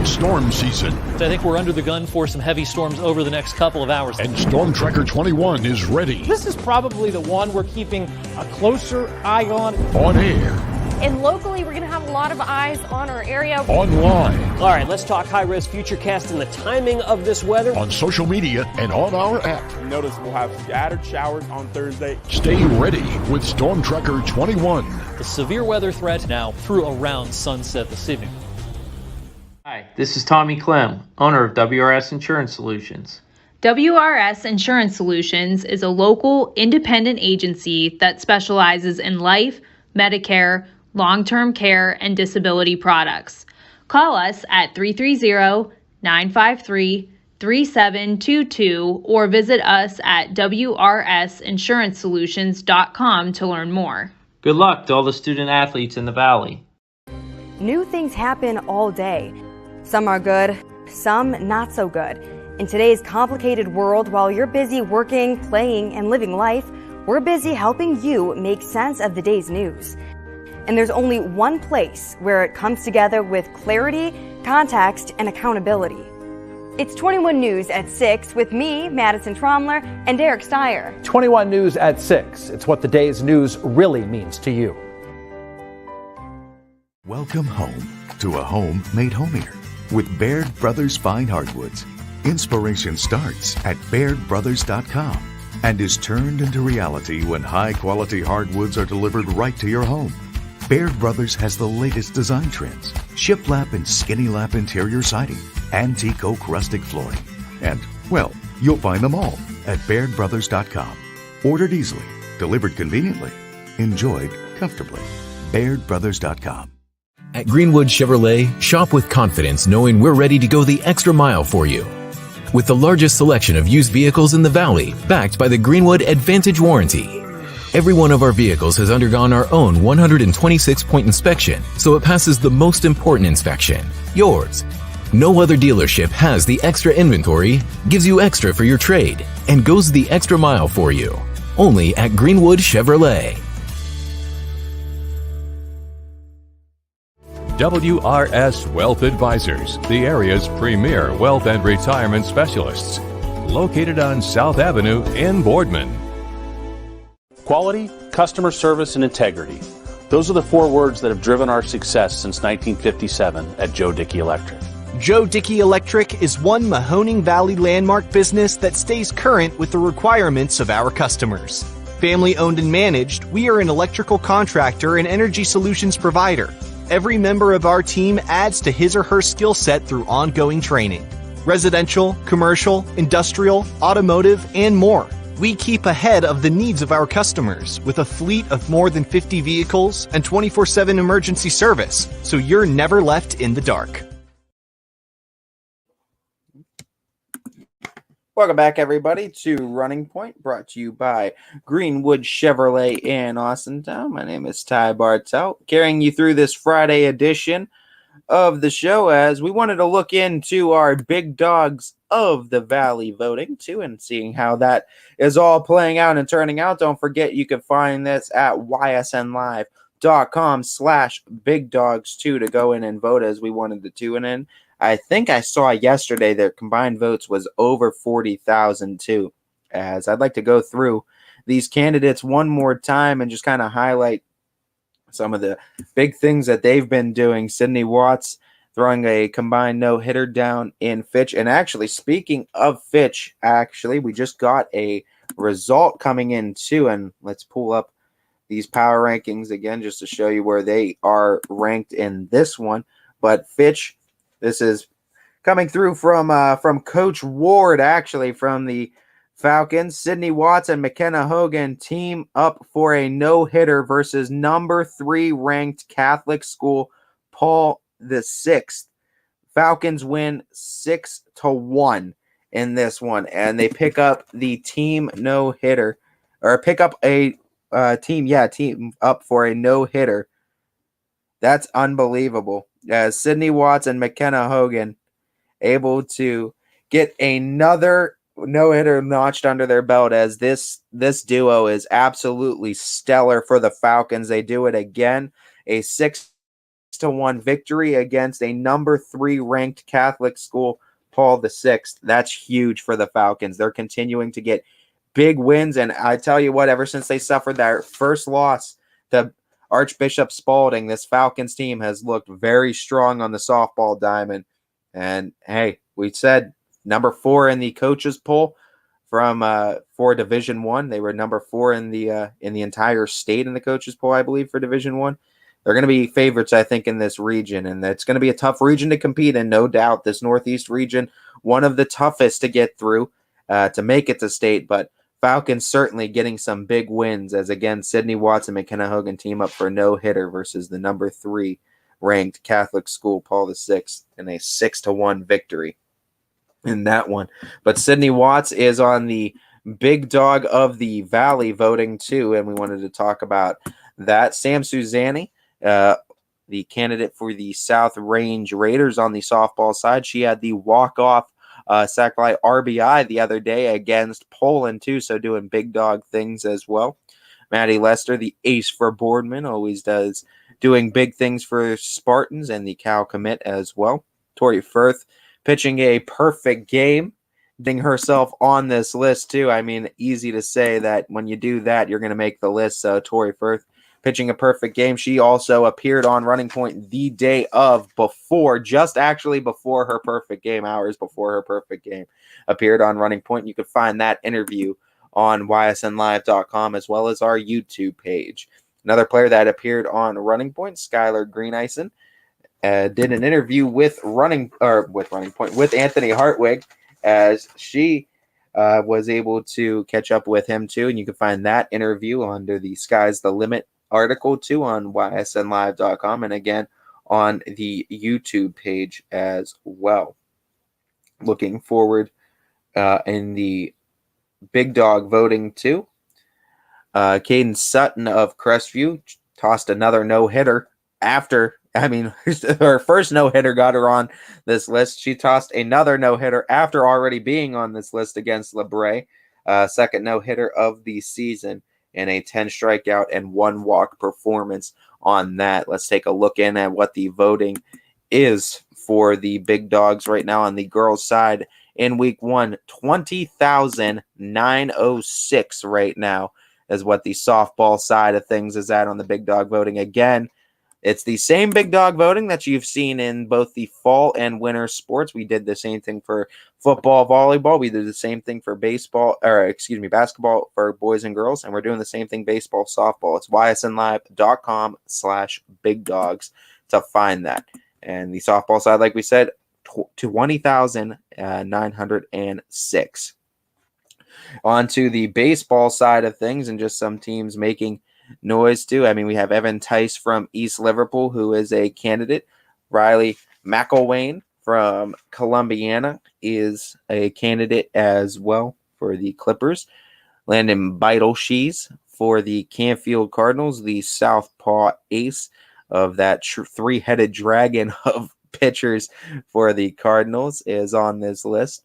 Storm season. So I think we're under the gun for some heavy storms over the next couple of hours. And Storm Tracker 21 is ready. This is probably the one we're keeping a closer eye on. On air. And locally, we're going to have a lot of eyes on our area. Online. All right, let's talk high-risk futurecast and the timing of this weather. On social media and on our app. Notice we'll have scattered showers on Thursday. Stay ready with Storm Tracker 21. The severe weather threat now through around sunset this evening. Hi, this is Tommy Clem, owner of WRS Insurance Solutions. WRS Insurance Solutions is a local independent agency that specializes in life, Medicare, long-term care, and disability products. Call us at 330-953-3722 or visit us at wrsinsurancesolutions.com to learn more. Good luck to all the student athletes in the Valley. New things happen all day. Some are good, some not so good. In today's complicated world, while you're busy working, playing, and living life, we're busy helping you make sense of the day's news. And there's only one place where it comes together with clarity, context, and accountability. It's 21 News at 6 with me, Madison Tromler, and Derek Steyer. 21 News at 6. It's what the day's news really means to you. Welcome home to a home made homier with Baird Brothers Fine Hardwoods. Inspiration starts at BairdBrothers.com and is turned into reality when high-quality hardwoods are delivered right to your home. Baird Brothers has the latest design trends, shiplap and skinny lap interior siding, antique oak rustic flooring, and, well, you'll find them all at BairdBrothers.com. Ordered easily, delivered conveniently, enjoyed comfortably. BairdBrothers.com. At Greenwood Chevrolet, shop with confidence knowing we're ready to go the extra mile for you. With the largest selection of used vehicles in the Valley, backed by the Greenwood Advantage Warranty. Every one of our vehicles has undergone our own 126-point inspection, so it passes the most important inspection, yours. No other dealership has the extra inventory, gives you extra for your trade, and goes the extra mile for you. Only at Greenwood Chevrolet. WRS Wealth Advisors, the area's premier wealth and retirement specialists. Located on South Avenue in Boardman. Quality, customer service, and integrity. Those are the four words that have driven our success since 1957 at Joe Dickey Electric. Joe Dickey Electric is one Mahoning Valley landmark business that stays current with the requirements of our customers. Family owned and managed, we are an electrical contractor and energy solutions provider. Every member of our team adds to his or her skill set through ongoing training. Residential, commercial, industrial, automotive, and more. We keep ahead of the needs of our customers with a fleet of more than 50 vehicles and 24/7 emergency service, so you're never left in the dark. Welcome back, everybody, to Running Point, brought to you by Greenwood Chevrolet in Austintown. My name is Ty Bartell, carrying you through this Friday edition of the show, as we wanted to look into our big dogs of the Valley voting too, and seeing how that is all playing out and turning out. Don't forget, you can find this at ysnlive.com/bigdogs2 to go in and vote, as we wanted to tune in. I think I saw yesterday their combined votes was over 40,000 too. As I'd like to go through these candidates one more time and just kind of highlight some of the big things that they've been doing. Sydney Watts throwing a combined no-hitter down in Fitch. And actually, speaking of Fitch, we just got a result coming in too. And let's pull up these power rankings again just to show you where they are ranked in this one. But Fitch, this is coming through from Coach Ward, actually, from the Falcons. Sydney Watts and McKenna Hogan team up for a no-hitter versus number 3 ranked Catholic school Paul VI. Falcons win 6-1 in this one, and they pick up the team no-hitter, or pick up a team up for a no-hitter. That's unbelievable. Sydney Watts and McKenna Hogan able to get another no-hitter notched under their belt, as this duo is absolutely stellar for the Falcons. They do it again, a 6-1 victory against a number 3 ranked Catholic school, Paul VI. That's huge for the Falcons. They're continuing to get big wins, and I tell you what, ever since they suffered their first loss to Archbishop Spalding, this Falcons team has looked very strong on the softball diamond. And hey, we said number 4 in the coaches poll for Division I. They were number 4 in the entire state in the coaches poll, I believe, for Division I. They're going to be favorites, I think, in this region, and it's going to be a tough region to compete in, no doubt. This Northeast region, one of the toughest to get through to make it to state, but Falcons certainly getting some big wins, as again, Sydney Watts and McKenna Hogan team up for a no-hitter versus the number 3 ranked Catholic school, Paul VI, in a 6-1 victory in that one. But Sydney Watts is on the big dog of the Valley voting too, and we wanted to talk about that. Sam Suzanne, the candidate for the South Range Raiders on the softball side, she had the walk-off sac fly RBI the other day against Poland too, so doing big dog things as well. Maddie Lester, the ace for Boardman, always doing big things for Spartans, and the Cal commit as well. Tori Firth pitching a perfect game, getting herself on this list too. I mean, easy to say that when you do that, you're going to make the list. So Tori Firth pitching a perfect game. She also appeared on Running Point the day before her perfect game, hours before her perfect game, appeared on Running Point. You can find that interview on ysnlive.com as well as our YouTube page. Another player that appeared on Running Point, Skylar Greeneisen, did an interview with Anthony Hartwig, as she was able to catch up with him too, and you can find that interview under the Sky's the Limit article too on ysnlive.com, and again on the YouTube page as well. Looking forward in the big dog voting too. Caden Sutton of Crestview tossed another no-hitter after, her first no-hitter got her on this list. She tossed another no-hitter after already being on this list against LeBray. Second no-hitter of the season, and a 10 strikeout and 1 walk performance on that. Let's take a look in at what the voting is for the big dogs right now on the girls' side. In week 1, 20,906 right now is what the softball side of things is at on the big dog voting. Again, it's the same big dog voting that you've seen in both the fall and winter sports. We did the same thing for football, volleyball. We did the same thing for basketball for boys and girls. And we're doing the same thing, baseball, softball. It's ysnlive.com/bigdogs to find that. And the softball side, like we said, 20,906. On to the baseball side of things, and just some teams making noise too. We have Evan Tice from East Liverpool, who is a candidate. Riley McElwain from Columbiana is a candidate as well for the Clippers. Landon Beidelshees for the Canfield Cardinals, the Southpaw ace of that three-headed dragon of pitchers for the Cardinals is on this list.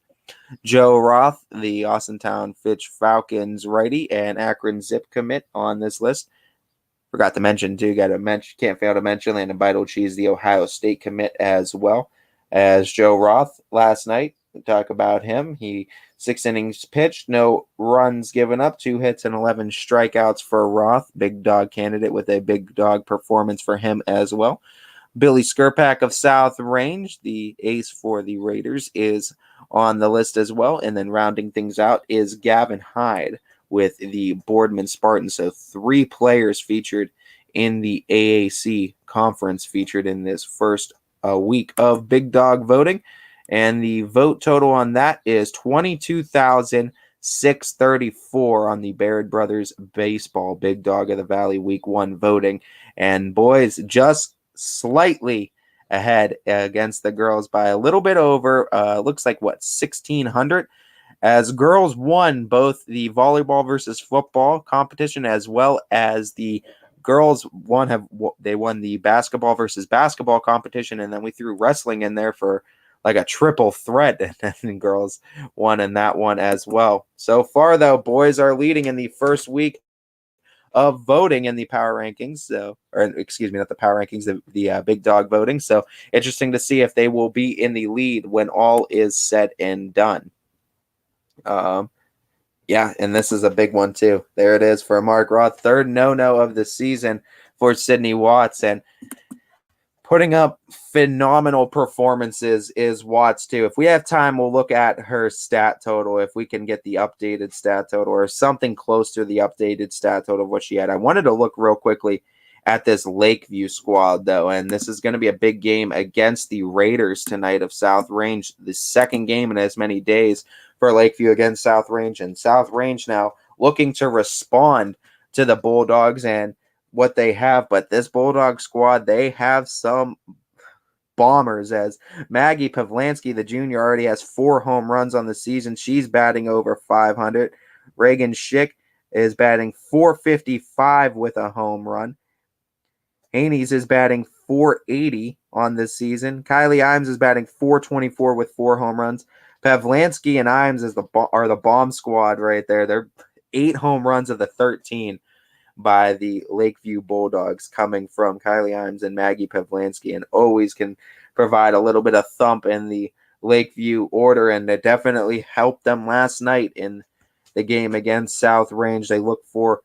Joe Roth, the Austintown Fitch Falcons righty and Akron Zip commit on this list. Forgot to mention, too, can't fail to mention Landon Beitelcheese, the Ohio State commit as well as Joe Roth last night. We talk about him. He 6 innings pitched, no runs given up, 2 hits and 11 strikeouts for Roth. Big dog candidate with a big dog performance for him as well. Billy Skirpak of South Range, the ace for the Raiders, is on the list as well. And then rounding things out is Gavin Hyde with the Boardman Spartans. So 3 players featured in the AAC conference featured in this first week of big dog voting. And the vote total on that is 22,634 on the Baird Brothers Baseball Big Dog of the Valley Week 1 voting. And boys, just slightly ahead against the girls by a little bit over, looks like 1,600, as girls won both the volleyball versus football competition as well as the girls won the basketball versus basketball competition, and then we threw wrestling in there for like a triple threat, and then girls won in that one as well. So far, though, boys are leading in the first week of voting in the power rankings. So, or excuse me, not the power rankings, the big dog voting. So interesting to see if they will be in the lead when all is said and done. Yeah, and this is a big one too. There it is for Mark Roth, third no-no of the season for Sydney Watts, and putting up phenomenal performances is Watts too. If we have time, we'll look at her stat total, if we can get the updated stat total or something close to the updated stat total of what she had. I wanted to look real quickly at this Lakeview squad, though, and this is going to be a big game against the Raiders tonight of South Range, the second game in as many days for Lakeview against South Range, and South Range now looking to respond to the Bulldogs and what they have. But this Bulldog squad, they have some bombers, as Maggie Pavlansky, the junior, already has 4 home runs on the season. She's batting over 500. Reagan Schick is batting 455 with a home run. Haney's is batting 480 on this season. Kylie Imes is batting 424 with 4 home runs. Pavlansky and Imes are the bomb squad right there. They're 8 home runs of the 13 by the Lakeview Bulldogs coming from Kylie Imes and Maggie Pavlansky, and always can provide a little bit of thump in the Lakeview order, and it definitely helped them last night in the game against South Range. They look for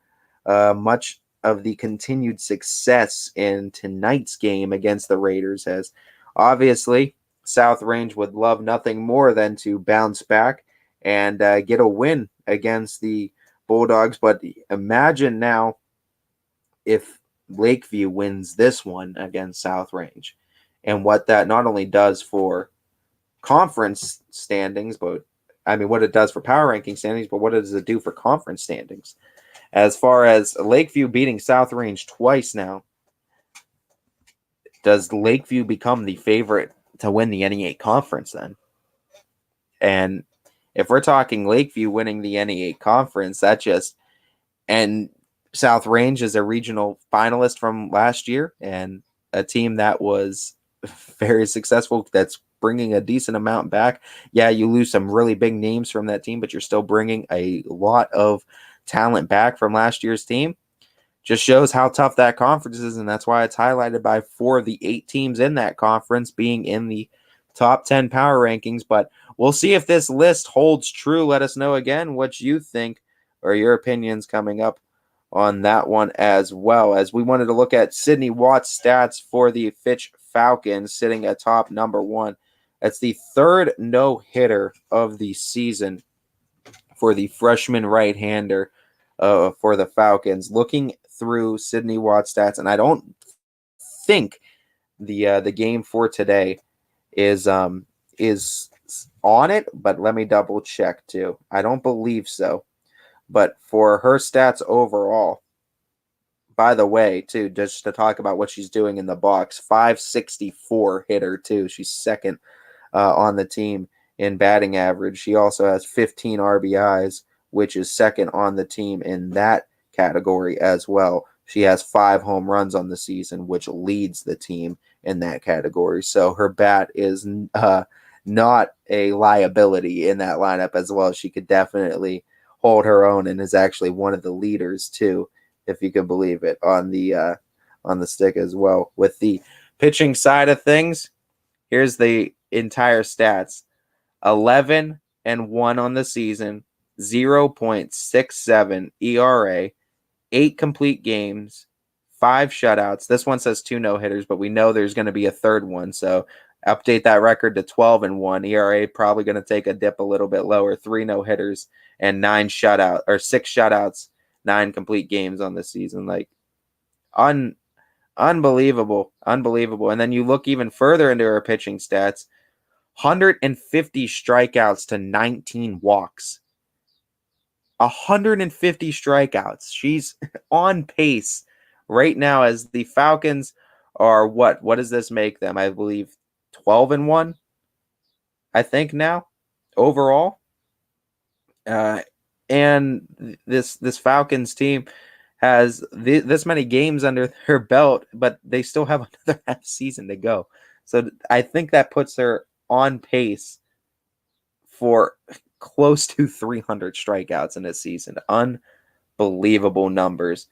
much of the continued success in tonight's game against the Raiders, as obviously South Range would love nothing more than to bounce back and get a win against the Bulldogs. But imagine now if Lakeview wins this one against South Range, and what that not only does for conference standings, but I mean what it does for power ranking standings, but what does it do for conference standings? As far as Lakeview beating South Range twice now, does Lakeview become the favorite to win the NE8 conference then? And if we're talking Lakeview winning the NE8 conference, that just, and South Range is a regional finalist from last year and a team that was very successful, that's bringing a decent amount back. Yeah, you lose some really big names from that team, but you're still bringing a lot of talent back from last year's team. Just shows how tough that conference is, and that's why it's highlighted by 4 of the 8 teams in that conference being in the top 10 power rankings. But we'll see if this list holds true. Let us know again what you think or your opinions coming up on that one as well, as we wanted to look at Sydney Watts' stats for the Fitch Falcons, sitting at top number 1. That's the 3rd no-hitter of the season for the freshman right-hander for the Falcons. Looking through Sydney Watts' stats, and I don't think the game for today is on it, but let me double check too. I don't believe so. But for her stats overall, by the way, too, just to talk about what she's doing in the box, 564 hitter too. She's second on the team in batting average. She also has 15 RBIs, which is second on the team in that category as well. She has 5 home runs on the season, which leads the team in that category. So her bat is not a liability in that lineup as well. She could definitely hold her own and is actually one of the leaders too, if you can believe it, on the stick as well. With the pitching side of things, here's the entire stats: 11-1 on the season, 0.67 ERA, 8 complete games, 5 shutouts. This one says 2 no-hitters, but we know there's going to be a third one. So update that record to 12-1. ERA probably going to take a dip a little bit lower. 3 no-hitters and 6 shutouts, 9 complete games on the season. Like unbelievable. And then you look even further into her pitching stats: 150 strikeouts to 19 walks. 150 strikeouts. She's on pace right now, as the Falcons are what does this make them? I believe 12-1, I think, now overall. And this Falcons team has this many games under their belt, but they still have another half season to go. So I think that puts her on pace for close to 300 strikeouts in this season. Unbelievable numbers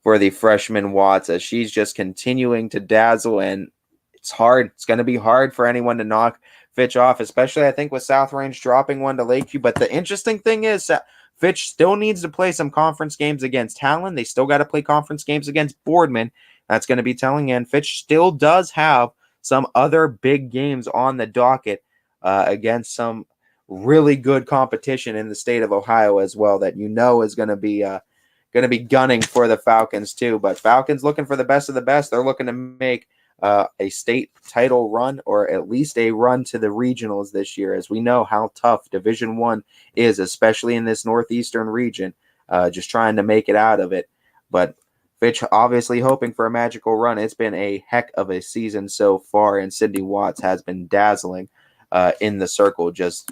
for the freshman Watts, as she's just continuing to dazzle, and it's hard. It's going to be hard for anyone to knock Fitch off, especially I think with South Range dropping one to Lakeview. But the interesting thing is that Fitch still needs to play some conference games against Talon. They still got to play conference games against Boardman. That's going to be telling, and Fitch still does have some other big games on the docket against some really good competition in the state of Ohio as well, that is going to be gunning for the Falcons too. But Falcons looking for the best of the best. They're looking to make a state title run, or at least a run to the regionals this year, as we know how tough Division I is, especially in this northeastern region, just trying to make it out of it. But Fitch obviously hoping for a magical run. It's been a heck of a season so far, and Sydney Watts has been dazzling in the circle. Just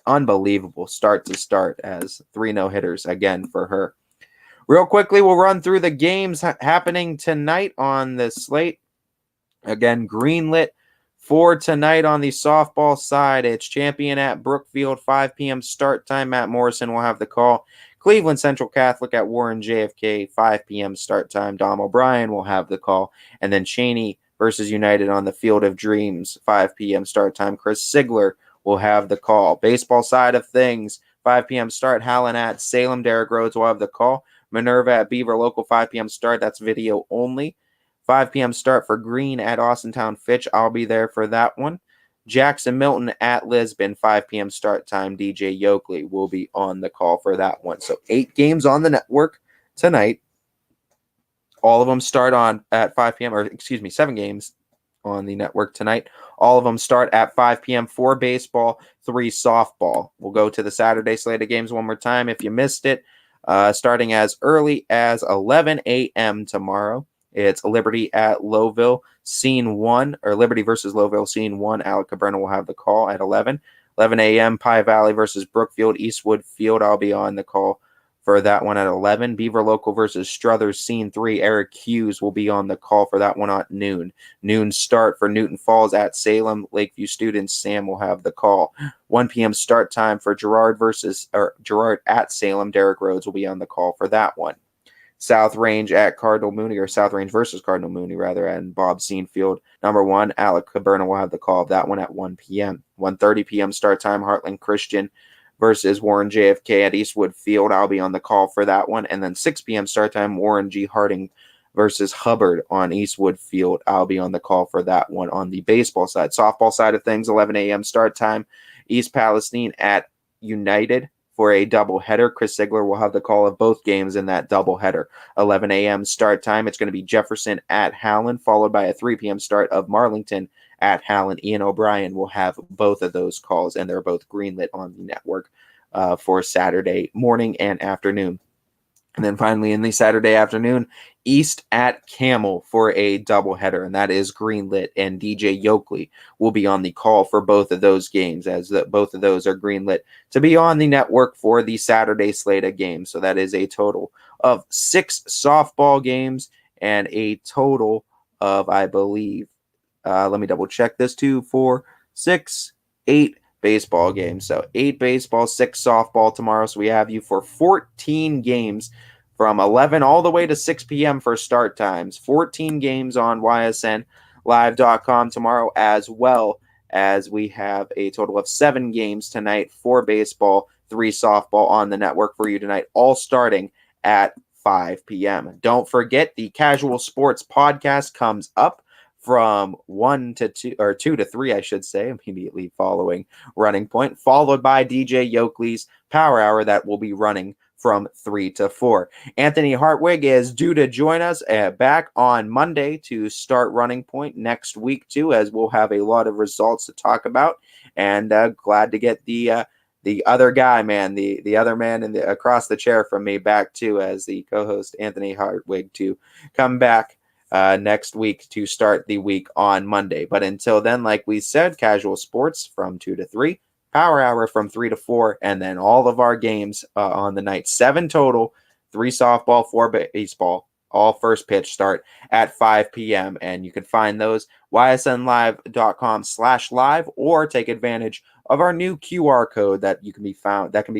unbelievable start to start, as 3 no-hitters again for her. Real quickly, we'll run through the games happening tonight on the slate. Again, greenlit for tonight on the softball side. It's Champion at Brookfield, 5 p.m. start time. Matt Morrison will have the call. Cleveland Central Catholic at Warren JFK, 5 p.m. start time. Dom O'Brien will have the call. And then Cheney versus United on the Field of Dreams, 5 p.m. start time. Chris Sigler will have the call. Baseball side of things, 5 p.m. start. Howland at Salem. Derek Rhodes will have the call. Minerva at Beaver Local, 5 p.m. start. That's video only. 5 p.m. start for Green at Austintown Fitch. I'll be there for that one. Jackson Milton at Lisbon, 5 p.m. start time. DJ Yoakley will be on the call for that one. So 8 games on the network tonight. All of them start on at 5 p.m. or 7 games on the network tonight. All of them start at 5 p.m. 4 baseball, 3 softball. We'll go to the Saturday slate of games one more time if you missed it. Starting as early as 11 a.m. tomorrow. It's Liberty at Lowville, Scene 1, or Liberty versus Lowville, Scene 1. Alec Cabrera will have the call at 11. 11 a.m., Pie Valley versus Brookfield, Eastwood Field. I'll be on the call for that one at 11. Beaver Local versus Struthers, Scene 3. Eric Hughes will be on the call for that one at noon. Noon start for Newton Falls at Salem. Lakeview students, Sam will have the call. 1 p.m. start time for Gerard at Salem. Derek Rhodes will be on the call for that one. South Range at Cardinal Mooney, or South Range versus Cardinal Mooney, rather, and Bob Seenfield. Number 1, Alec Cabrera will have the call of that one at 1 p.m. 1:30 p.m. start time, Heartland Christian versus Warren JFK at Eastwood Field. I'll be on the call for that one. And then 6 p.m. start time, Warren G. Harding versus Hubbard on Eastwood Field. I'll be on the call for that one on the baseball side. Softball side of things, 11 a.m. start time, East Palestine at United for a doubleheader. Chris Sigler will have the call of both games in that doubleheader. 11 a.m. start time. It's going to be Jefferson at Howland, followed by a 3 p.m. start of Marlington at Howland. Ian O'Brien will have both of those calls, and they're both greenlit on the network for Saturday morning and afternoon. And then finally in the Saturday afternoon, East at Camel for a doubleheader, and that is greenlit, and DJ Yoakley will be on the call for both of those games, as both of those are greenlit to be on the network for the Saturday slate of games. So that is a total of 6 softball games and a total of, I believe, let me double check this, 2, 4, 6, 8 baseball games. So 8 baseball, 6 softball tomorrow. So we have you for 14 games from 11 all the way to 6 p.m. for start times. 14 games on ysnlive.com tomorrow, as well as we have a total of 7 games tonight, 4 baseball, 3 softball on the network for you tonight, all starting at 5 p.m. Don't forget, the Casual Sports Podcast comes up from 1 to 2, or 2 to 3, I should say, immediately following Running Point, followed by DJ Yoakley's Power Hour that will be running from 3 to 4. Anthony Hartwig is due to join us back on Monday to start Running Point next week too, as we'll have a lot of results to talk about. And glad to get the other guy, man, the other man across the chair from me back too, as the co-host Anthony Hartwig, to come back next week to start the week on Monday. But until then, like we said, Casual Sports from 2 to 3, Power Hour from 3 to 4, and then all of our games on the night, 7 total, 3 softball, 4 baseball, all first pitch start at 5 p.m. And you can find those ysnlive.com/live, or take advantage of our new QR code that can be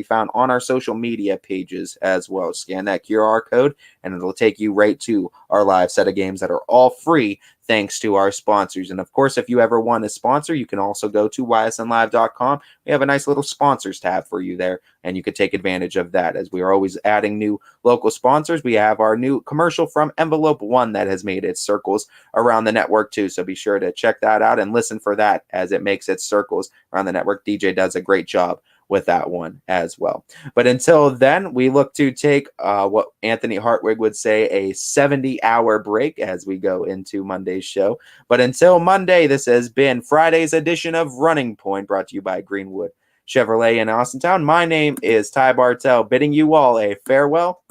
found on our social media pages as well. Scan that QR code and it'll take you right to our live set of games that are all free, thanks to our sponsors. And of course, if you ever want a sponsor, you can also go to ysnlive.com. We have a nice little sponsors tab for you there, and you could take advantage of that, as we are always adding new local sponsors. We have our new commercial from Envelope One that has made its circles around the network too, so be sure to check that out and listen for that as it makes its circles around the network. DJ does a great job with that one as well. But until then, we look to take what Anthony Hartwig would say a 70-hour break as we go into Monday's show. But until Monday, this has been Friday's edition of Running Point, brought to you by Greenwood Chevrolet in Austintown. My name is Ty Bartell, bidding you all a farewell